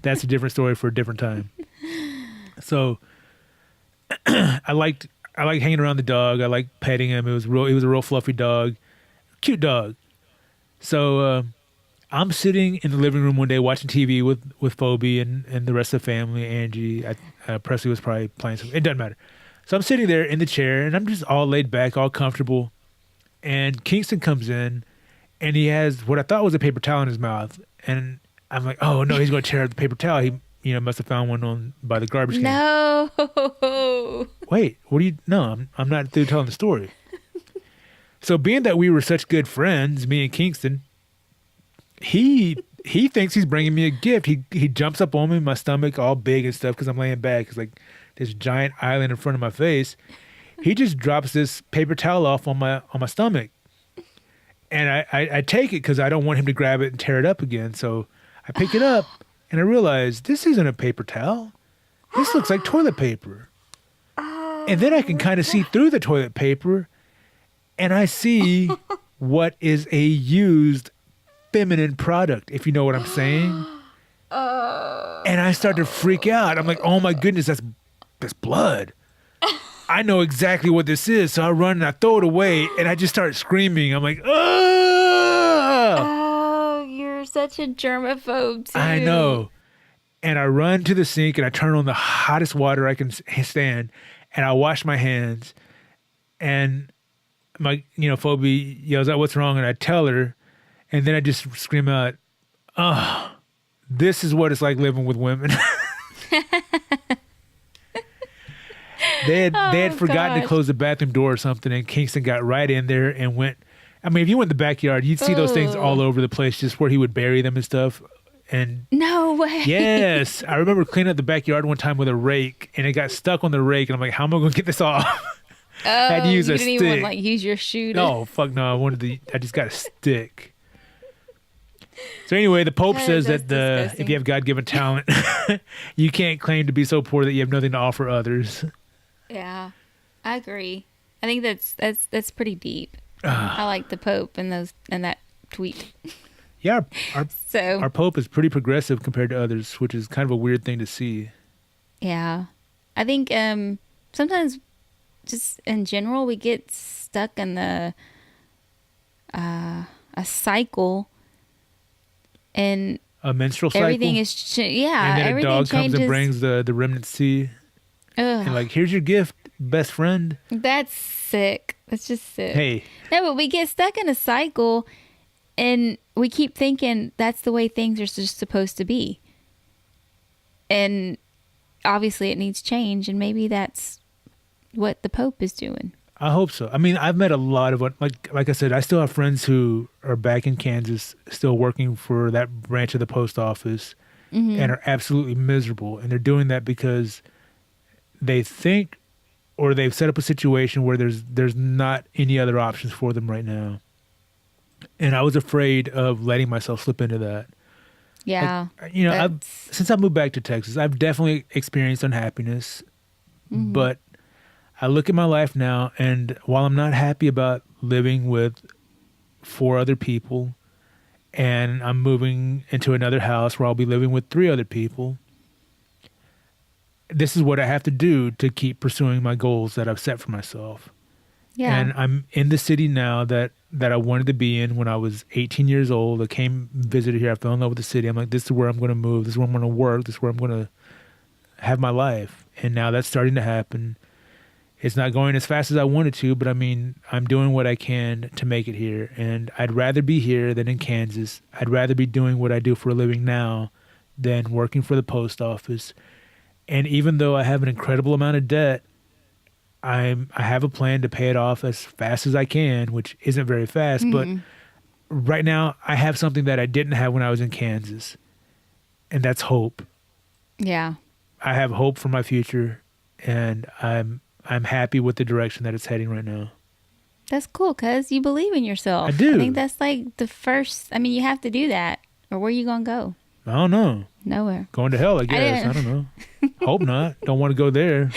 that's a different story for a different time. So I liked hanging around the dog. I liked petting him. He was a real fluffy dog. Cute dog. So I'm sitting in the living room one day watching TV with Phoebe and the rest of the family. Angie, Presley was probably playing something. It doesn't matter. So I'm sitting there in the chair and I'm just all laid back, all comfortable. And Kingston comes in and he has what I thought was a paper towel in his mouth. And I'm like, oh no, he's going to tear up the paper towel. He must have found one by the garbage can. No. Wait, no, I'm not through telling the story. So being that we were such good friends, me and Kingston, he thinks he's bringing me a gift. He jumps up on me, my stomach all big and stuff because I'm laying back. It's like this giant island in front of my face. He just drops this paper towel off on my stomach. And I take it because I don't want him to grab it and tear it up again. So I pick it up and I realize this isn't a paper towel. This looks like toilet paper. And then I can kind of see through the toilet paper and I see what is a used feminine product, if you know what I'm saying. And I start to freak out. I'm like, oh my goodness, that's blood. I know exactly what this is. So I run and I throw it away and I just start screaming. I'm like, Oh, you're such a germaphobe too. I know. And I run to the sink and I turn on the hottest water I can stand and I wash my hands. And my, Phoebe yells out, what's wrong? And I tell her. And then I just scream out, oh, this is what it's like living with women. They had forgotten to close the bathroom door or something, and Kingston got right in there and went. I mean, if you went in the backyard, you'd see those things all over the place, just where he would bury them and stuff. And no way. Yes, I remember cleaning up the backyard one time with a rake, and it got stuck on the rake, and I'm like, how am I going to get this off? Oh, I had to use you a didn't stick. even use your shoe. No, fuck no. I just got a stick. So anyway, the Pope says that if you have God-given talent, you can't claim to be so poor that you have nothing to offer others. Yeah, I agree. I think that's pretty deep. I like the Pope and that tweet. Yeah, our Pope is pretty progressive compared to others, which is kind of a weird thing to see. Yeah, I think sometimes, just in general, we get stuck in a cycle, and a menstrual cycle. Everything is and then a dog comes and brings the remnants to you. And like, here's your gift, best friend. That's sick. That's just sick. Hey. No, but we get stuck in a cycle and we keep thinking that's the way things are just supposed to be. And obviously it needs change, and maybe that's what the Pope is doing. I hope so. I mean, I've met a lot of like I said, I still have friends who are back in Kansas still working for that branch of the post office and are absolutely miserable. And they're doing that because they think, or they've set up a situation where there's not any other options for them right now. And I was afraid of letting myself slip into that. Yeah. Since I moved back to Texas, I've definitely experienced unhappiness, but I look at my life now, and while I'm not happy about living with 4 other people, and I'm moving into another house where I'll be living with 3 other people, this is what I have to do to keep pursuing my goals that I've set for myself. Yeah. And I'm in the city now that I wanted to be in when I was 18 years old. I came visited here. I fell in love with the city. I'm like, this is where I'm going to move. This is where I'm going to work. This is where I'm going to have my life. And now that's starting to happen. It's not going as fast as I wanted to, but I mean, I'm doing what I can to make it here. And I'd rather be here than in Kansas. I'd rather be doing what I do for a living now than working for the post office. And even though I have an incredible amount of debt, I have a plan to pay it off as fast as I can, which isn't very fast. But right now, I have something that I didn't have when I was in Kansas, and that's hope. Yeah. I have hope for my future, and I'm happy with the direction that it's heading right now. That's cool, cuz you believe in yourself. I do. I think that's like the first, I mean, you have to do that, or where are you going to go? I don't know. Nowhere. Going to hell, I guess. I don't know. Hope not. Don't want to go there.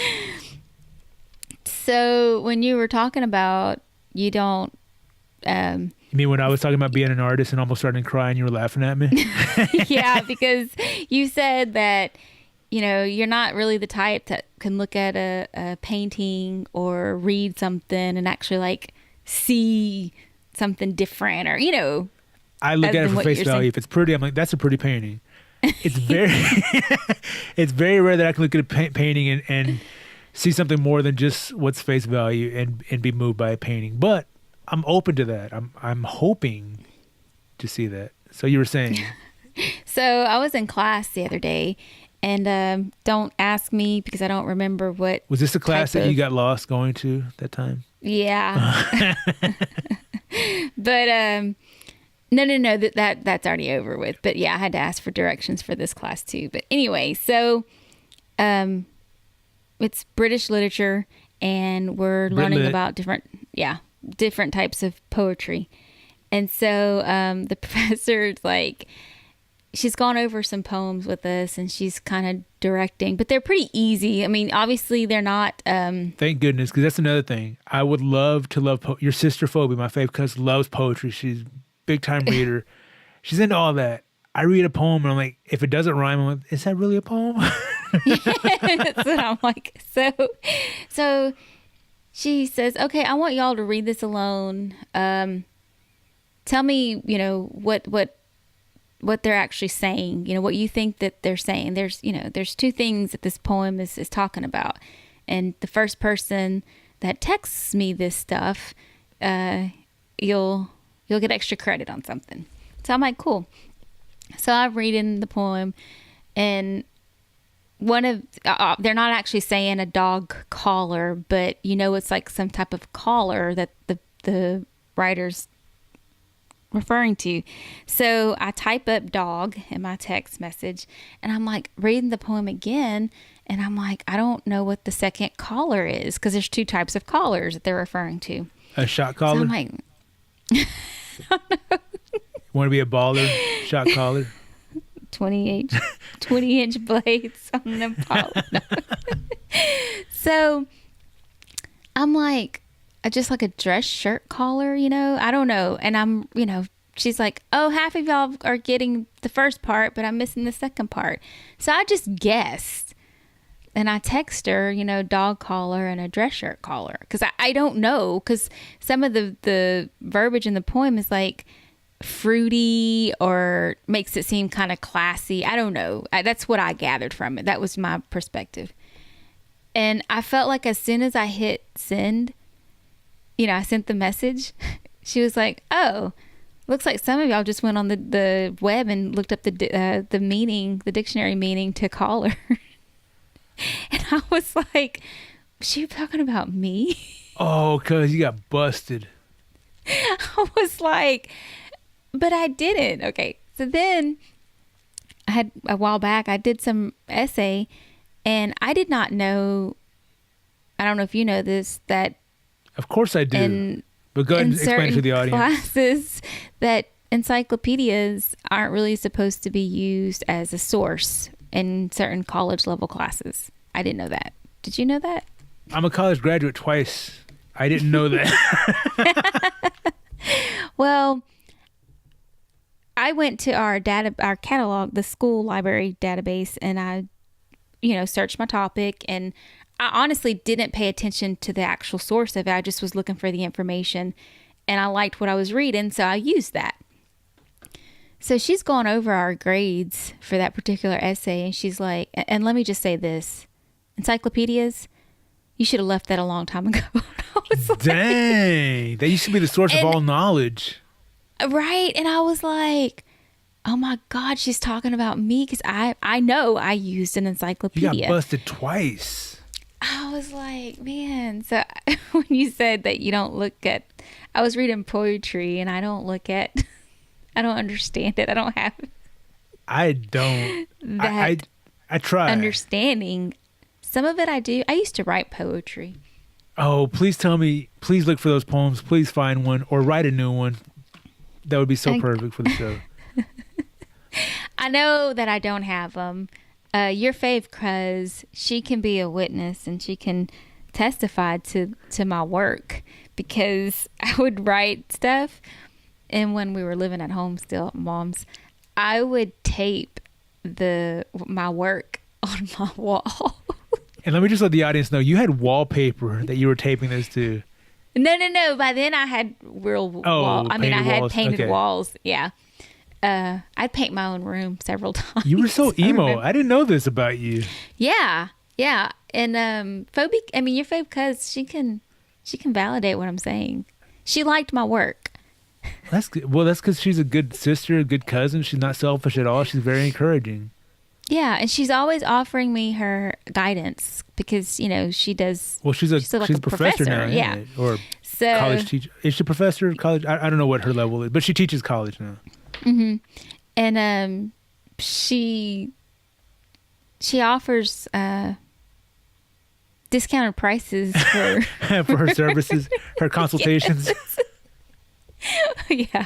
So when you were talking about you don't... You mean when I was talking about being an artist and almost starting to cry and you were laughing at me? Yeah, because you said that, you know, you're not really the type that can look at a painting or read something and actually like see something different, or, you know. I look at it for face value. If it's pretty, I'm like, that's a pretty painting. It's very it's very rare that I can look at a painting and see something more than just what's face value and be moved by a painting. But I'm open to that. I'm hoping to see that. So you were saying. So I was in class the other day, and don't ask me because I don't remember what. Was this a class that you got lost going to that time? Yeah. But no, that's already over with. But yeah, I had to ask for directions for this class too. But anyway, so it's British literature, and we're learning about different types of poetry. And so the professor's like, she's gone over some poems with us, and she's kind of directing, but they're pretty easy. I mean, obviously they're not. Thank goodness, because that's another thing. I would love to love your sister Phoebe, my Fave Cuz, loves poetry. She's a big time reader. She's into all that. I read a poem and I'm like, if it doesn't rhyme, I'm like, is that really a poem? That's what I'm like. So she says, okay, I want y'all to read this alone. Tell me, you know, what they're actually saying, you know, what you think that they're saying. There's two things that this poem is talking about. And the first person that texts me this stuff, you'll get extra credit on something. So I'm like, cool. So I'm reading the poem, and one of they're not actually saying a dog collar, but you know, it's like some type of collar that the writer's referring to. So I type up dog in my text message, and I'm like reading the poem again, and I'm like, I don't know what the second collar is, because there's two types of collars that they're referring to. A shot collar? So I'm like, Want to be a baller? Shot collar? 20 inch blades on the pole. So I'm like, just like a dress shirt collar, you know, I don't know. And I'm, you know, she's like, oh, half of y'all are getting the first part, but I'm missing the second part. So I just guessed. And I text her, you know, dog collar and a dress shirt collar. Because I don't know. Because some of the verbiage in the poem is like fruity or makes it seem kind of classy. I don't know. That's what I gathered from it. That was my perspective. And I felt like as soon as I hit send, you know, I sent the message, she was like, oh, looks like some of y'all just went on the web and looked up the meaning, the dictionary meaning to collar. And I was like, was she talking about me? Oh, because you got busted. I was like, but I didn't. Okay. So then I had a while back, I did some essay, and I did not know, I don't know if you know this, that of course I do. But go ahead and explain it to the audience. Classes that encyclopedias aren't really supposed to be used as a source in certain college level classes. I didn't know that. Did you know that? I'm a college graduate twice. I didn't know that. Well, I went to our catalog, the school library database, and I, you know, searched my topic, and I honestly didn't pay attention to the actual source of it. I just was looking for the information, and I liked what I was reading, so I used that. So she's gone over our grades for that particular essay, and she's like, and let me just say this, encyclopedias, You should have left that a long time ago. I was like, Dang. That used to be the source of all knowledge. right. And I was like, oh my God, she's talking about me because I know I used an You encyclopedia. got busted twice. I was like, man. So when you said that you don't look at, I was reading poetry and I don't look at, I don't understand it. I don't have I don't. that I try. understanding. Some of it I do. I used to write poetry. Oh, please tell me. Please look for those poems. Please find one or write a new one. That would be so perfect for the show. I know that I don't have them. Your Fave Cuz, she can be a witness and she can testify to my work because I would write stuff, and when we were living at home still at Mom's, I would tape my work on my wall. And let me just let the audience know, you had wallpaper that you were taping this to. No. By then I had real wall. I mean, I had walls. painted Okay. walls. Yeah. I'd paint my own room several times. You were so emo. remember. I didn't know this about you. Yeah. And your Fave Cuz, she can validate what I'm saying. She liked my work. That's good. Well, that's because she's a good sister, a good cousin. She's not selfish at all. She's very encouraging. Yeah, and she's always offering me her guidance because she does. Well, she's a professor now, yeah. yeah, or So college teacher. Is she a professor? College? I don't know what her level is, but she teaches college now. Mm-hmm. And she offers discounted prices for For her services, her consultations. yeah,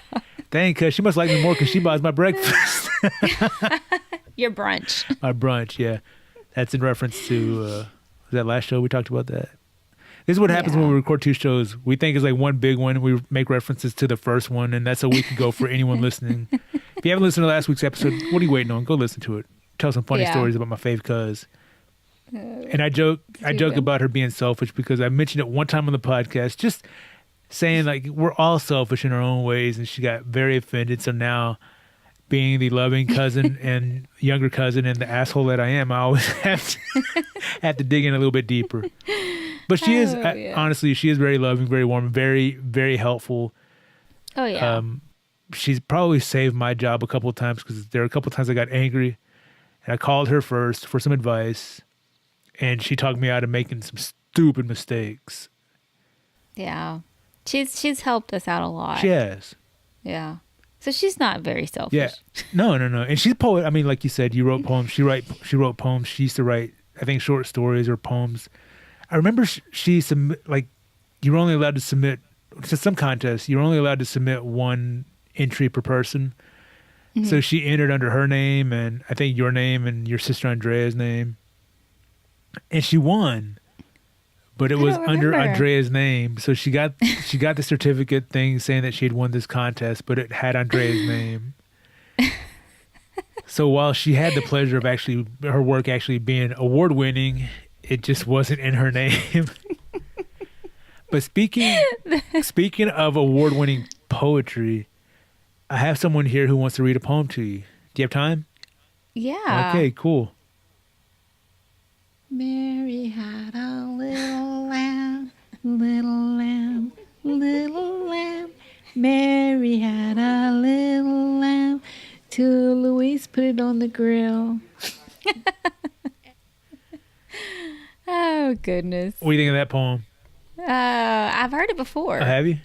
Dang, cuz she must like me more because she buys my breakfast. your brunch. My brunch, yeah. That's in reference to was that last show we talked about that? This is what happens when we record two shows. We think it's like one big one. We make references to the first one, and that's a week ago for anyone listening. If you haven't listened to last week's episode, what are you waiting on? Go listen to it. Tell some funny stories about my Fave Cuz. And I joke about her being selfish because I mentioned it one time on the podcast, just saying like we're all selfish in our own ways, and she got very offended. So now, being the loving cousin and younger cousin and the asshole that I am, I always have to dig in a little bit deeper. But she is honestly, she is very loving, very warm, very, very helpful. Oh yeah. She's probably saved my job a couple of times because there are a couple of times I got angry, and I called her first for some advice, and she talked me out of making some stupid mistakes. Yeah. She's helped us out a lot. She has. Yeah. So she's not very selfish. Yeah. No. And she's a poet. I mean, like you said, you wrote poems. She wrote poems. She used to write, I think, short stories or poems. I remember she you were only allowed to submit to some contests. You were only allowed to submit one entry per person. Mm-hmm. So she entered under her name and I think your name and your sister Andrea's name, and she won. But it was under Andrea's name. So she got the certificate thing saying that she had won this contest, but it had Andrea's name. So while she had the pleasure of her work actually being award winning, it just wasn't in her name. But speaking of award winning poetry, I have someone here who wants to read a poem to you. Do you have time? Yeah. Okay, cool. Mary had a little lamb, little lamb, little lamb. Mary had a little lamb till Louise put it on the grill. Oh goodness. What do you think of that poem? I've heard it before. Oh, have you?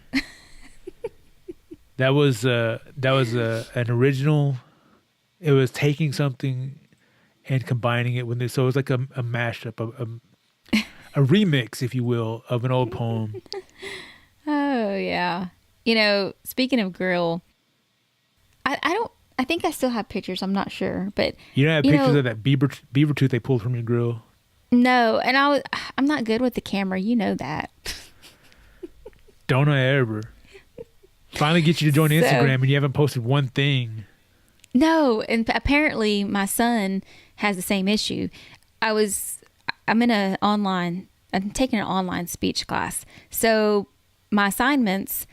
That was an original. It was taking something and combining it with this. So it was like a mashup, a remix, if you will, of an old poem. Oh yeah. Speaking of grill, I think I still have pictures. I'm not sure, but You don't have pictures of that beaver tooth they pulled from your grill? no. And I'm not good with the camera. You know that. Don't I ever? Finally get you to join Instagram and you haven't posted one thing. No, and apparently my son has the same issue. I'm taking an online speech class. So my assignments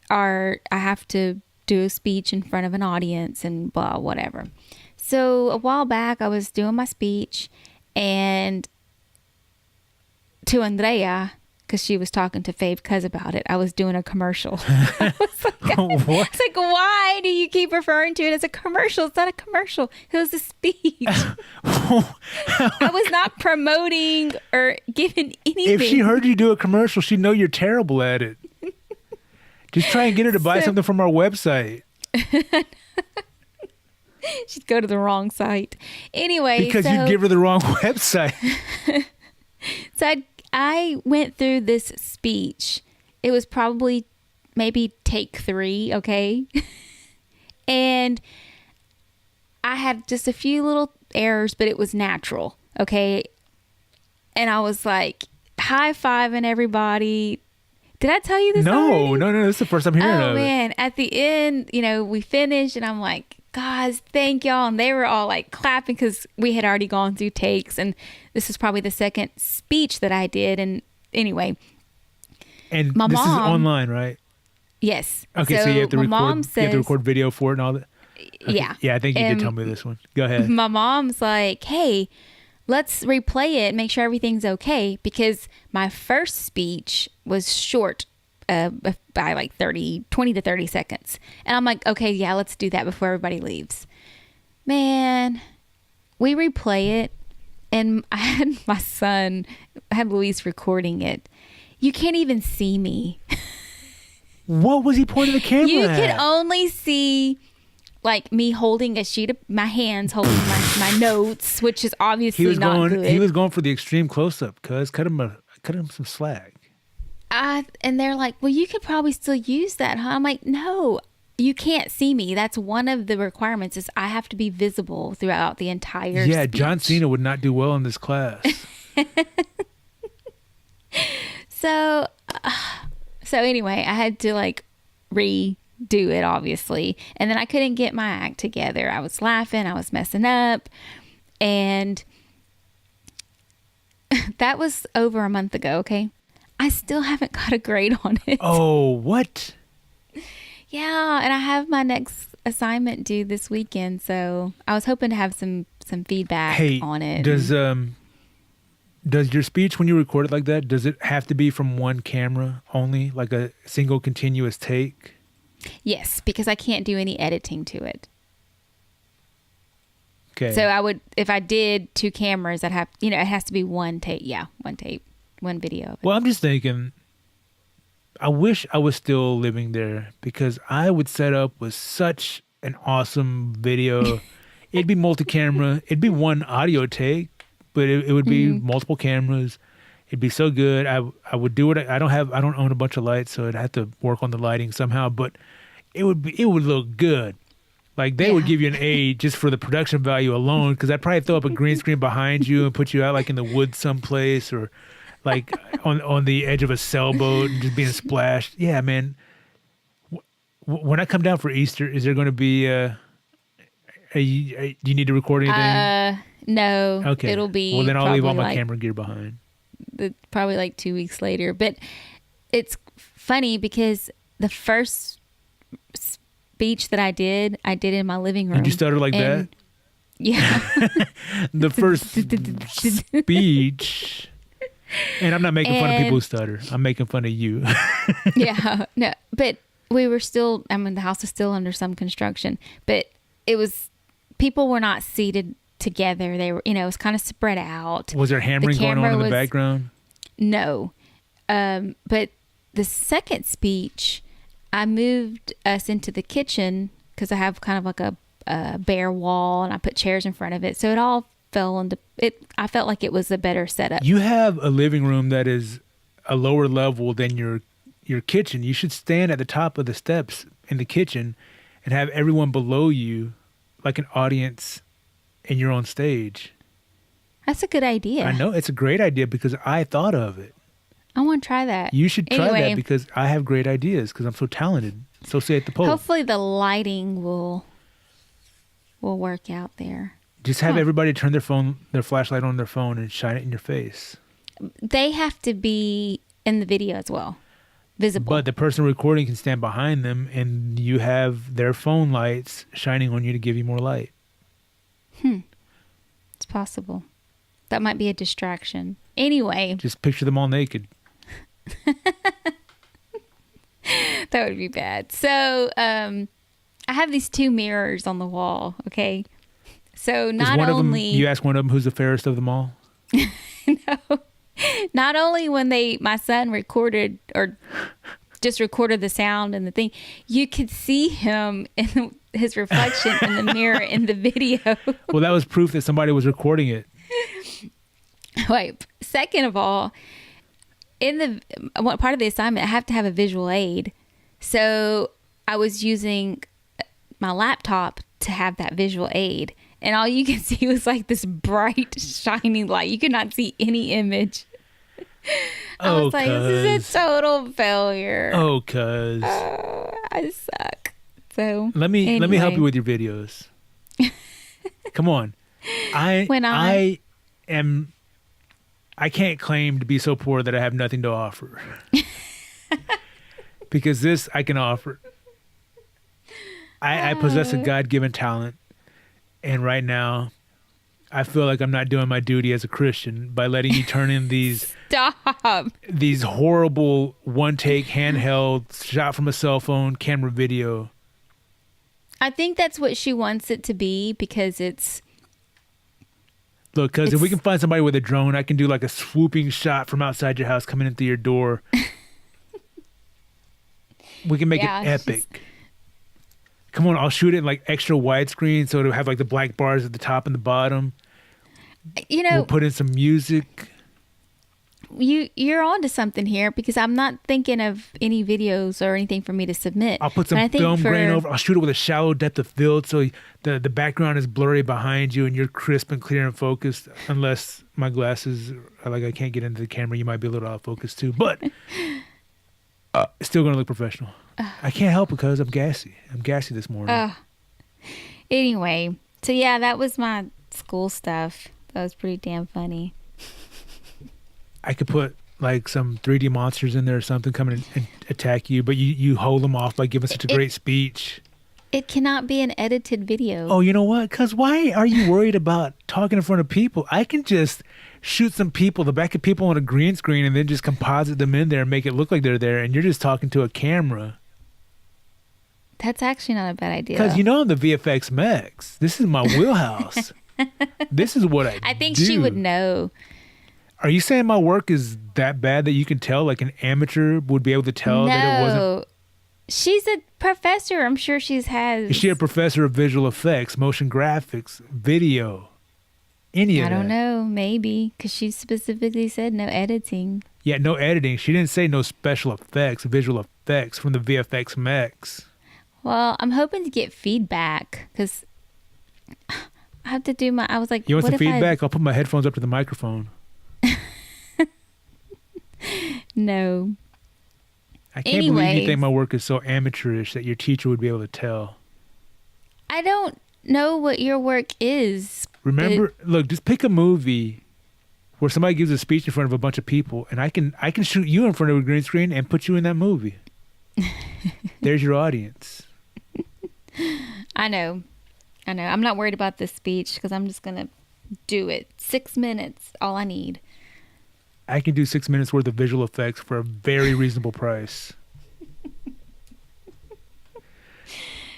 are I have to do a speech in front of an audience and blah, whatever. So a while back I was doing my speech and to Andrea, because she was talking to Fave Cuz about it. I was doing a commercial. I was like, What? it's like, why do you keep referring to it as a commercial? It's not a commercial. It was a speech. I was not promoting or giving anything. If she heard you do a commercial, she'd know you're terrible at it. Just try and get her to buy something from our website. She'd go to the wrong site. Anyway. Because you give her the wrong website. So I went through this speech. It was probably maybe take 3, okay? And I had just a few little errors, but it was natural, okay? And I was like high-fiving everybody. Did I tell you this already? No. This is the first I'm hearing of Oh, it. man. At the end, we finished, and I'm like, guys, thank y'all. And they were all like clapping because we had already gone through takes. And this is probably the second speech that I did. And anyway. And my this mom, is online, right? Yes. Okay, so you have to my record. mom says, you have to record video for it and all that. Okay. Yeah. Yeah, I think you did tell me this one. Go ahead. My mom's like, hey, let's replay it, make sure everything's okay, because my first speech was short by like 20 to 30 seconds. And I'm like, okay, yeah, let's do that before everybody leaves. Man, we replay it, and I had my son, I had Luis recording it. You can't even see me. What was he pointing the camera You at? could only see like me holding a sheet of my hands, holding my notes, which is obviously not good. He was going for the extreme close up, cuz cut him some slack. And they're like, well, you could probably still use that, huh? I'm like, no, you can't see me. That's one of the requirements is I have to be visible throughout the entire speech. John Cena would not do well in this class. So anyway, I had to like redo it, obviously. And then I couldn't get my act together. I was laughing. I was messing up. And that was over a month ago, okay? I still haven't got a grade on it. Oh, what? Yeah, and I have my next assignment due this weekend, so I was hoping to have some feedback on it. Does your speech, when you record it like that, does it have to be from one camera only, like a single continuous take? Yes, because I can't do any editing to it. Okay. So I would, if I did 2 cameras, I'd have, it has to be one tape. Yeah, one tape, one video of it. Well, I'm just thinking, I wish I was still living there because I would set up with such an awesome video. It'd be multi-camera. It'd be one audio take, but it would be multiple cameras. It'd be so good. I would do it. I don't own a bunch of lights, so I'd have to work on the lighting somehow, but it would look good. Like they would give you an A just for the production value alone, because I'd probably throw up a green screen behind you and put you out like in the woods someplace, or like on the edge of a sailboat and just being splashed. Yeah, man. When I come down for Easter, is there going to be do you need to record anything? No. Okay. It'll be well, then I'll leave all my like, camera gear behind. Probably like 2 weeks later. But it's funny because the first speech that I did in my living room. Did you stutter like that? Yeah. The first speech. And I'm not making fun of people who stutter. I'm making fun of you. Yeah. No, but we were still, the house is still under some construction, but people were not seated together. They were, it was kind of spread out. Was there hammering going on in the background? No. But the second speech, I moved us into the kitchen because I have kind of like a bare wall, and I put chairs in front of it. So it all fell into it. I felt like it was a better setup. You have a living room that is a lower level than your kitchen. You should stand at the top of the steps in the kitchen and have everyone below you like an audience in your own stage. That's a good idea. I know. It's a great idea because I thought of it. I want to try that. You should try that because I have great ideas because I'm so talented. So say at the poll. Hopefully the lighting will work out there. Just have everybody turn their flashlight on their phone and shine it in your face. They have to be in the video as well, visible. But the person recording can stand behind them, and you have their phone lights shining on you to give you more light. It's possible. That might be a distraction. Anyway. Just picture them all naked. That would be bad. So, I have these 2 mirrors on the wall, okay? So not one only... of them, you ask one of them who's the fairest of them all? No. Not only when my son recorded or just recorded the sound and the thing, you could see him in his reflection in the mirror in the video. Well, that was proof that somebody was recording it. Wait, second of all, in part of the assignment, I have to have a visual aid. So I was using my laptop to have that visual aid. And all you can see was like this bright, shining light. You could not see any image. I was like, this is a total failure. Oh, cuz. I suck. So let me help you with your videos. Come on. I can't claim to be so poor that I have nothing to offer. Because this I can offer. I possess a God-given talent. And right now, I feel like I'm not doing my duty as a Christian by letting you turn in these these horrible one-take handheld shot from a cell phone camera video. I think that's what she wants it to be because it's... Look, because if we can find somebody with a drone, I can do like a swooping shot from outside your house coming into your door. We can make it epic. Come on, I'll shoot it in like extra widescreen so it'll have like the black bars at the top and the bottom. You know, we'll put in some music. You're onto something here because I'm not thinking of any videos or anything for me to submit. I'll put some film grain over. I'll shoot it with a shallow depth of field so the background is blurry behind you and you're crisp and clear and focused. Unless my glasses are like I can't get into the camera, you might be a little out of focus too. But it's still going to look professional. I can't help it because I'm gassy. I'm gassy this morning. Anyway, so yeah, that was my school stuff. That was pretty damn funny. I could put like some 3D monsters in there or something coming and attack you, but you hold them off by giving such a great speech. It cannot be an edited video. Oh, you know what? Because why are you worried about talking in front of people? I can just shoot some people, the back of people on a green screen, and then just composite them in there and make it look like they're there, and you're just talking to a camera. That's actually not a bad idea. Because you know I'm the VFX Max. This is my wheelhouse. This is what I think do. She would know. Are you saying my work is that bad that you can tell, like an amateur would be able to tell that it wasn't? She's a professor. I'm sure she's has. Is she a professor of visual effects, motion graphics, video, any of that? I don't know. Maybe. Because she specifically said no editing. Yeah, no editing. She didn't say no special effects, visual effects from the VFX Max. Well, I'm hoping to get feedback because I have to do I was like, you want what some if feedback? I'll put my headphones up to the microphone. No. I can't believe you think my work is so amateurish that your teacher would be able to tell. I don't know what your work is. Remember, look, just pick a movie where somebody gives a speech in front of a bunch of people, and I can shoot you in front of a green screen and put you in that movie. There's your audience. I know. I'm not worried about this speech because I'm just going to do it. 6 minutes, all I need. I can do 6 minutes worth of visual effects for a very reasonable price.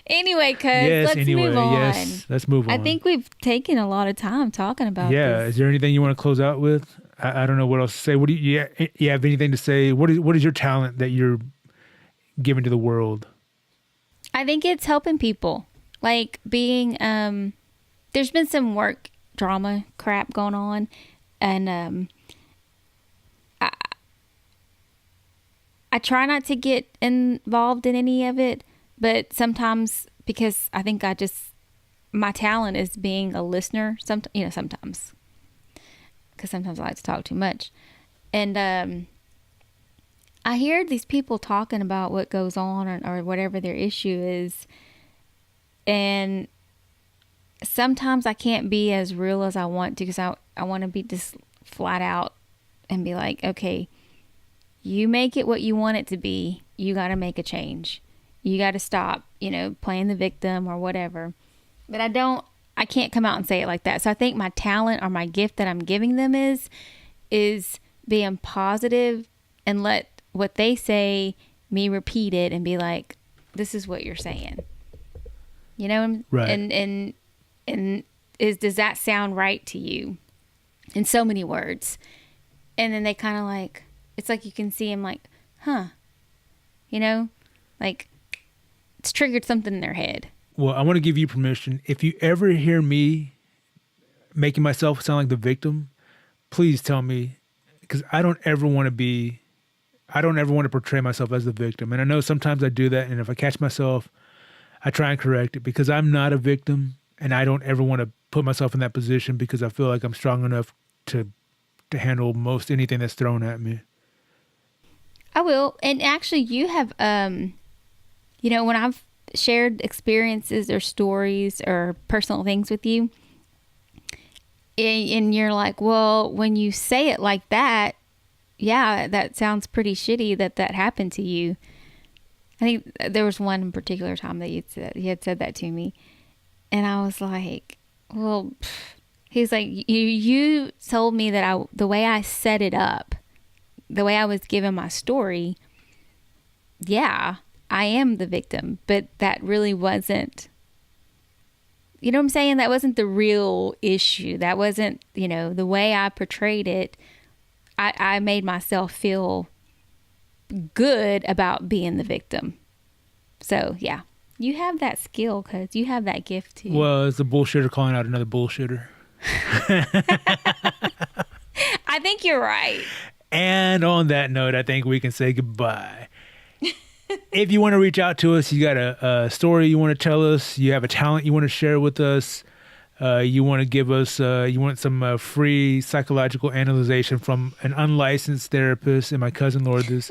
Anyway, let's move on. Yes, let's move on. I think we've taken a lot of time talking about this. Yeah, is there anything you want to close out with? I don't know what else to say. What do you have anything to say? What is your talent that you're giving to the world? I think it's helping people. Like being, there's been some work drama crap going on, and I try not to get involved in any of it, but sometimes because I think my talent is being a listener. Sometimes, because sometimes I like to talk too much, and I hear these people talking about what goes on or whatever their issue is, and sometimes I can't be as real as I want to because I want to be just flat out and be like, okay, you make it what you want it to be. You got to make a change. You got to stop, playing the victim or whatever. But I I can't come out and say it like that. So I think my talent or my gift that I'm giving them is being positive and let what they say, me repeat it and be like, this is what you're saying. You know? Right. And does that sound right to you? In so many words. And then they kind of like, it's like you can see them like, huh. You know? Like, it's triggered something in their head. Well, I want to give you permission. If you ever hear me making myself sound like the victim, please tell me, because I don't ever want to portray myself as the victim. And I know sometimes I do that. And if I catch myself, I try and correct it, because I'm not a victim and I don't ever want to put myself in that position, because I feel like I'm strong enough to handle most anything that's thrown at me. I will. And actually you have, you know, when I've shared experiences or stories or personal things with you, and you're like, well, when you say it like that, yeah, that sounds pretty shitty that happened to you. I think there was one particular time that you had said that to me, and I was like, well, he's like, you told me that the way I set it up, the way I was given my story, yeah, I am the victim, but that really wasn't, you know what I'm saying? That wasn't the real issue. That wasn't, you know, the way I portrayed it. I made myself feel good about being the victim. So, yeah, you have that skill, because you have that gift too. Well, it's a bullshitter calling out another bullshitter. I think you're right. And on that note, I think we can say goodbye. If you want to reach out to us, you got a story you want to tell us, you have a talent you want to share with us, you want to give us, you want some free psychological analysis from an unlicensed therapist and my cousin Lourdes,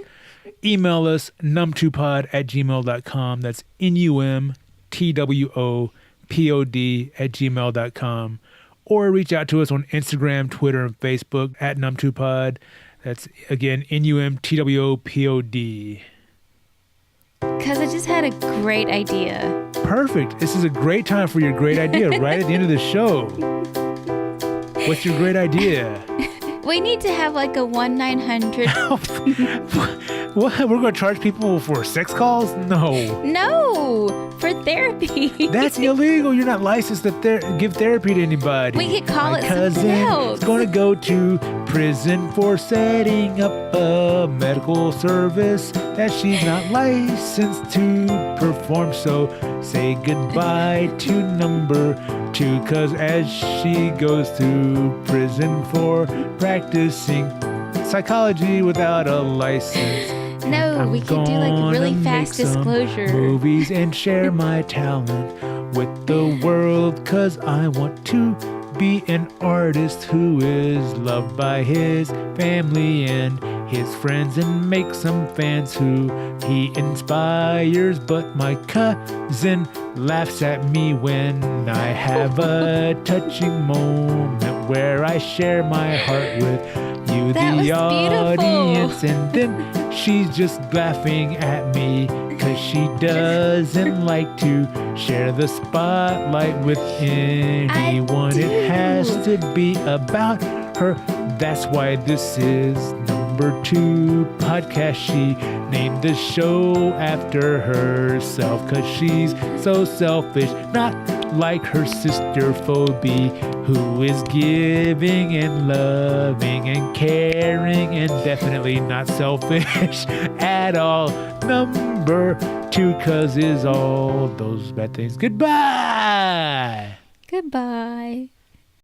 email us num2pod@gmail.com. That's NUMTWOPOD@gmail.com. Or reach out to us on Instagram, Twitter, and Facebook @num2pod. That's, again, NUMTWOPOD. Because I just had a great idea. Perfect. This is a great time for your great idea right at the end of the show. What's your great idea? We need to have like a 1-900. What? We're going to charge people for sex calls? No. No, for therapy. That's illegal. You're not licensed to give therapy to anybody. We could call it cousin something else. is going to go to prison for setting up a medical service that she's not licensed to perform. So say goodbye to number 2, because as she goes to prison for practicing psychology without a license. No, we could do like a really fast disclosure. Movies and share my talent with the world, 'cause I want to be an artist who is loved by his family and his friends, and make some fans who he inspires. But my cousin laughs at me when I have a touching moment where I share my heart with you, That the was audience, beautiful. and then she's just laughing at me 'cause she doesn't like to share the spotlight with anyone. It has to be about her. That's why this is number 2 podcast. She named the show after herself 'cause she's so selfish, not like her sister Phoebe, who is giving and loving and caring and definitely not selfish at all. Number 2 'cause is all those bad things. Goodbye. Goodbye.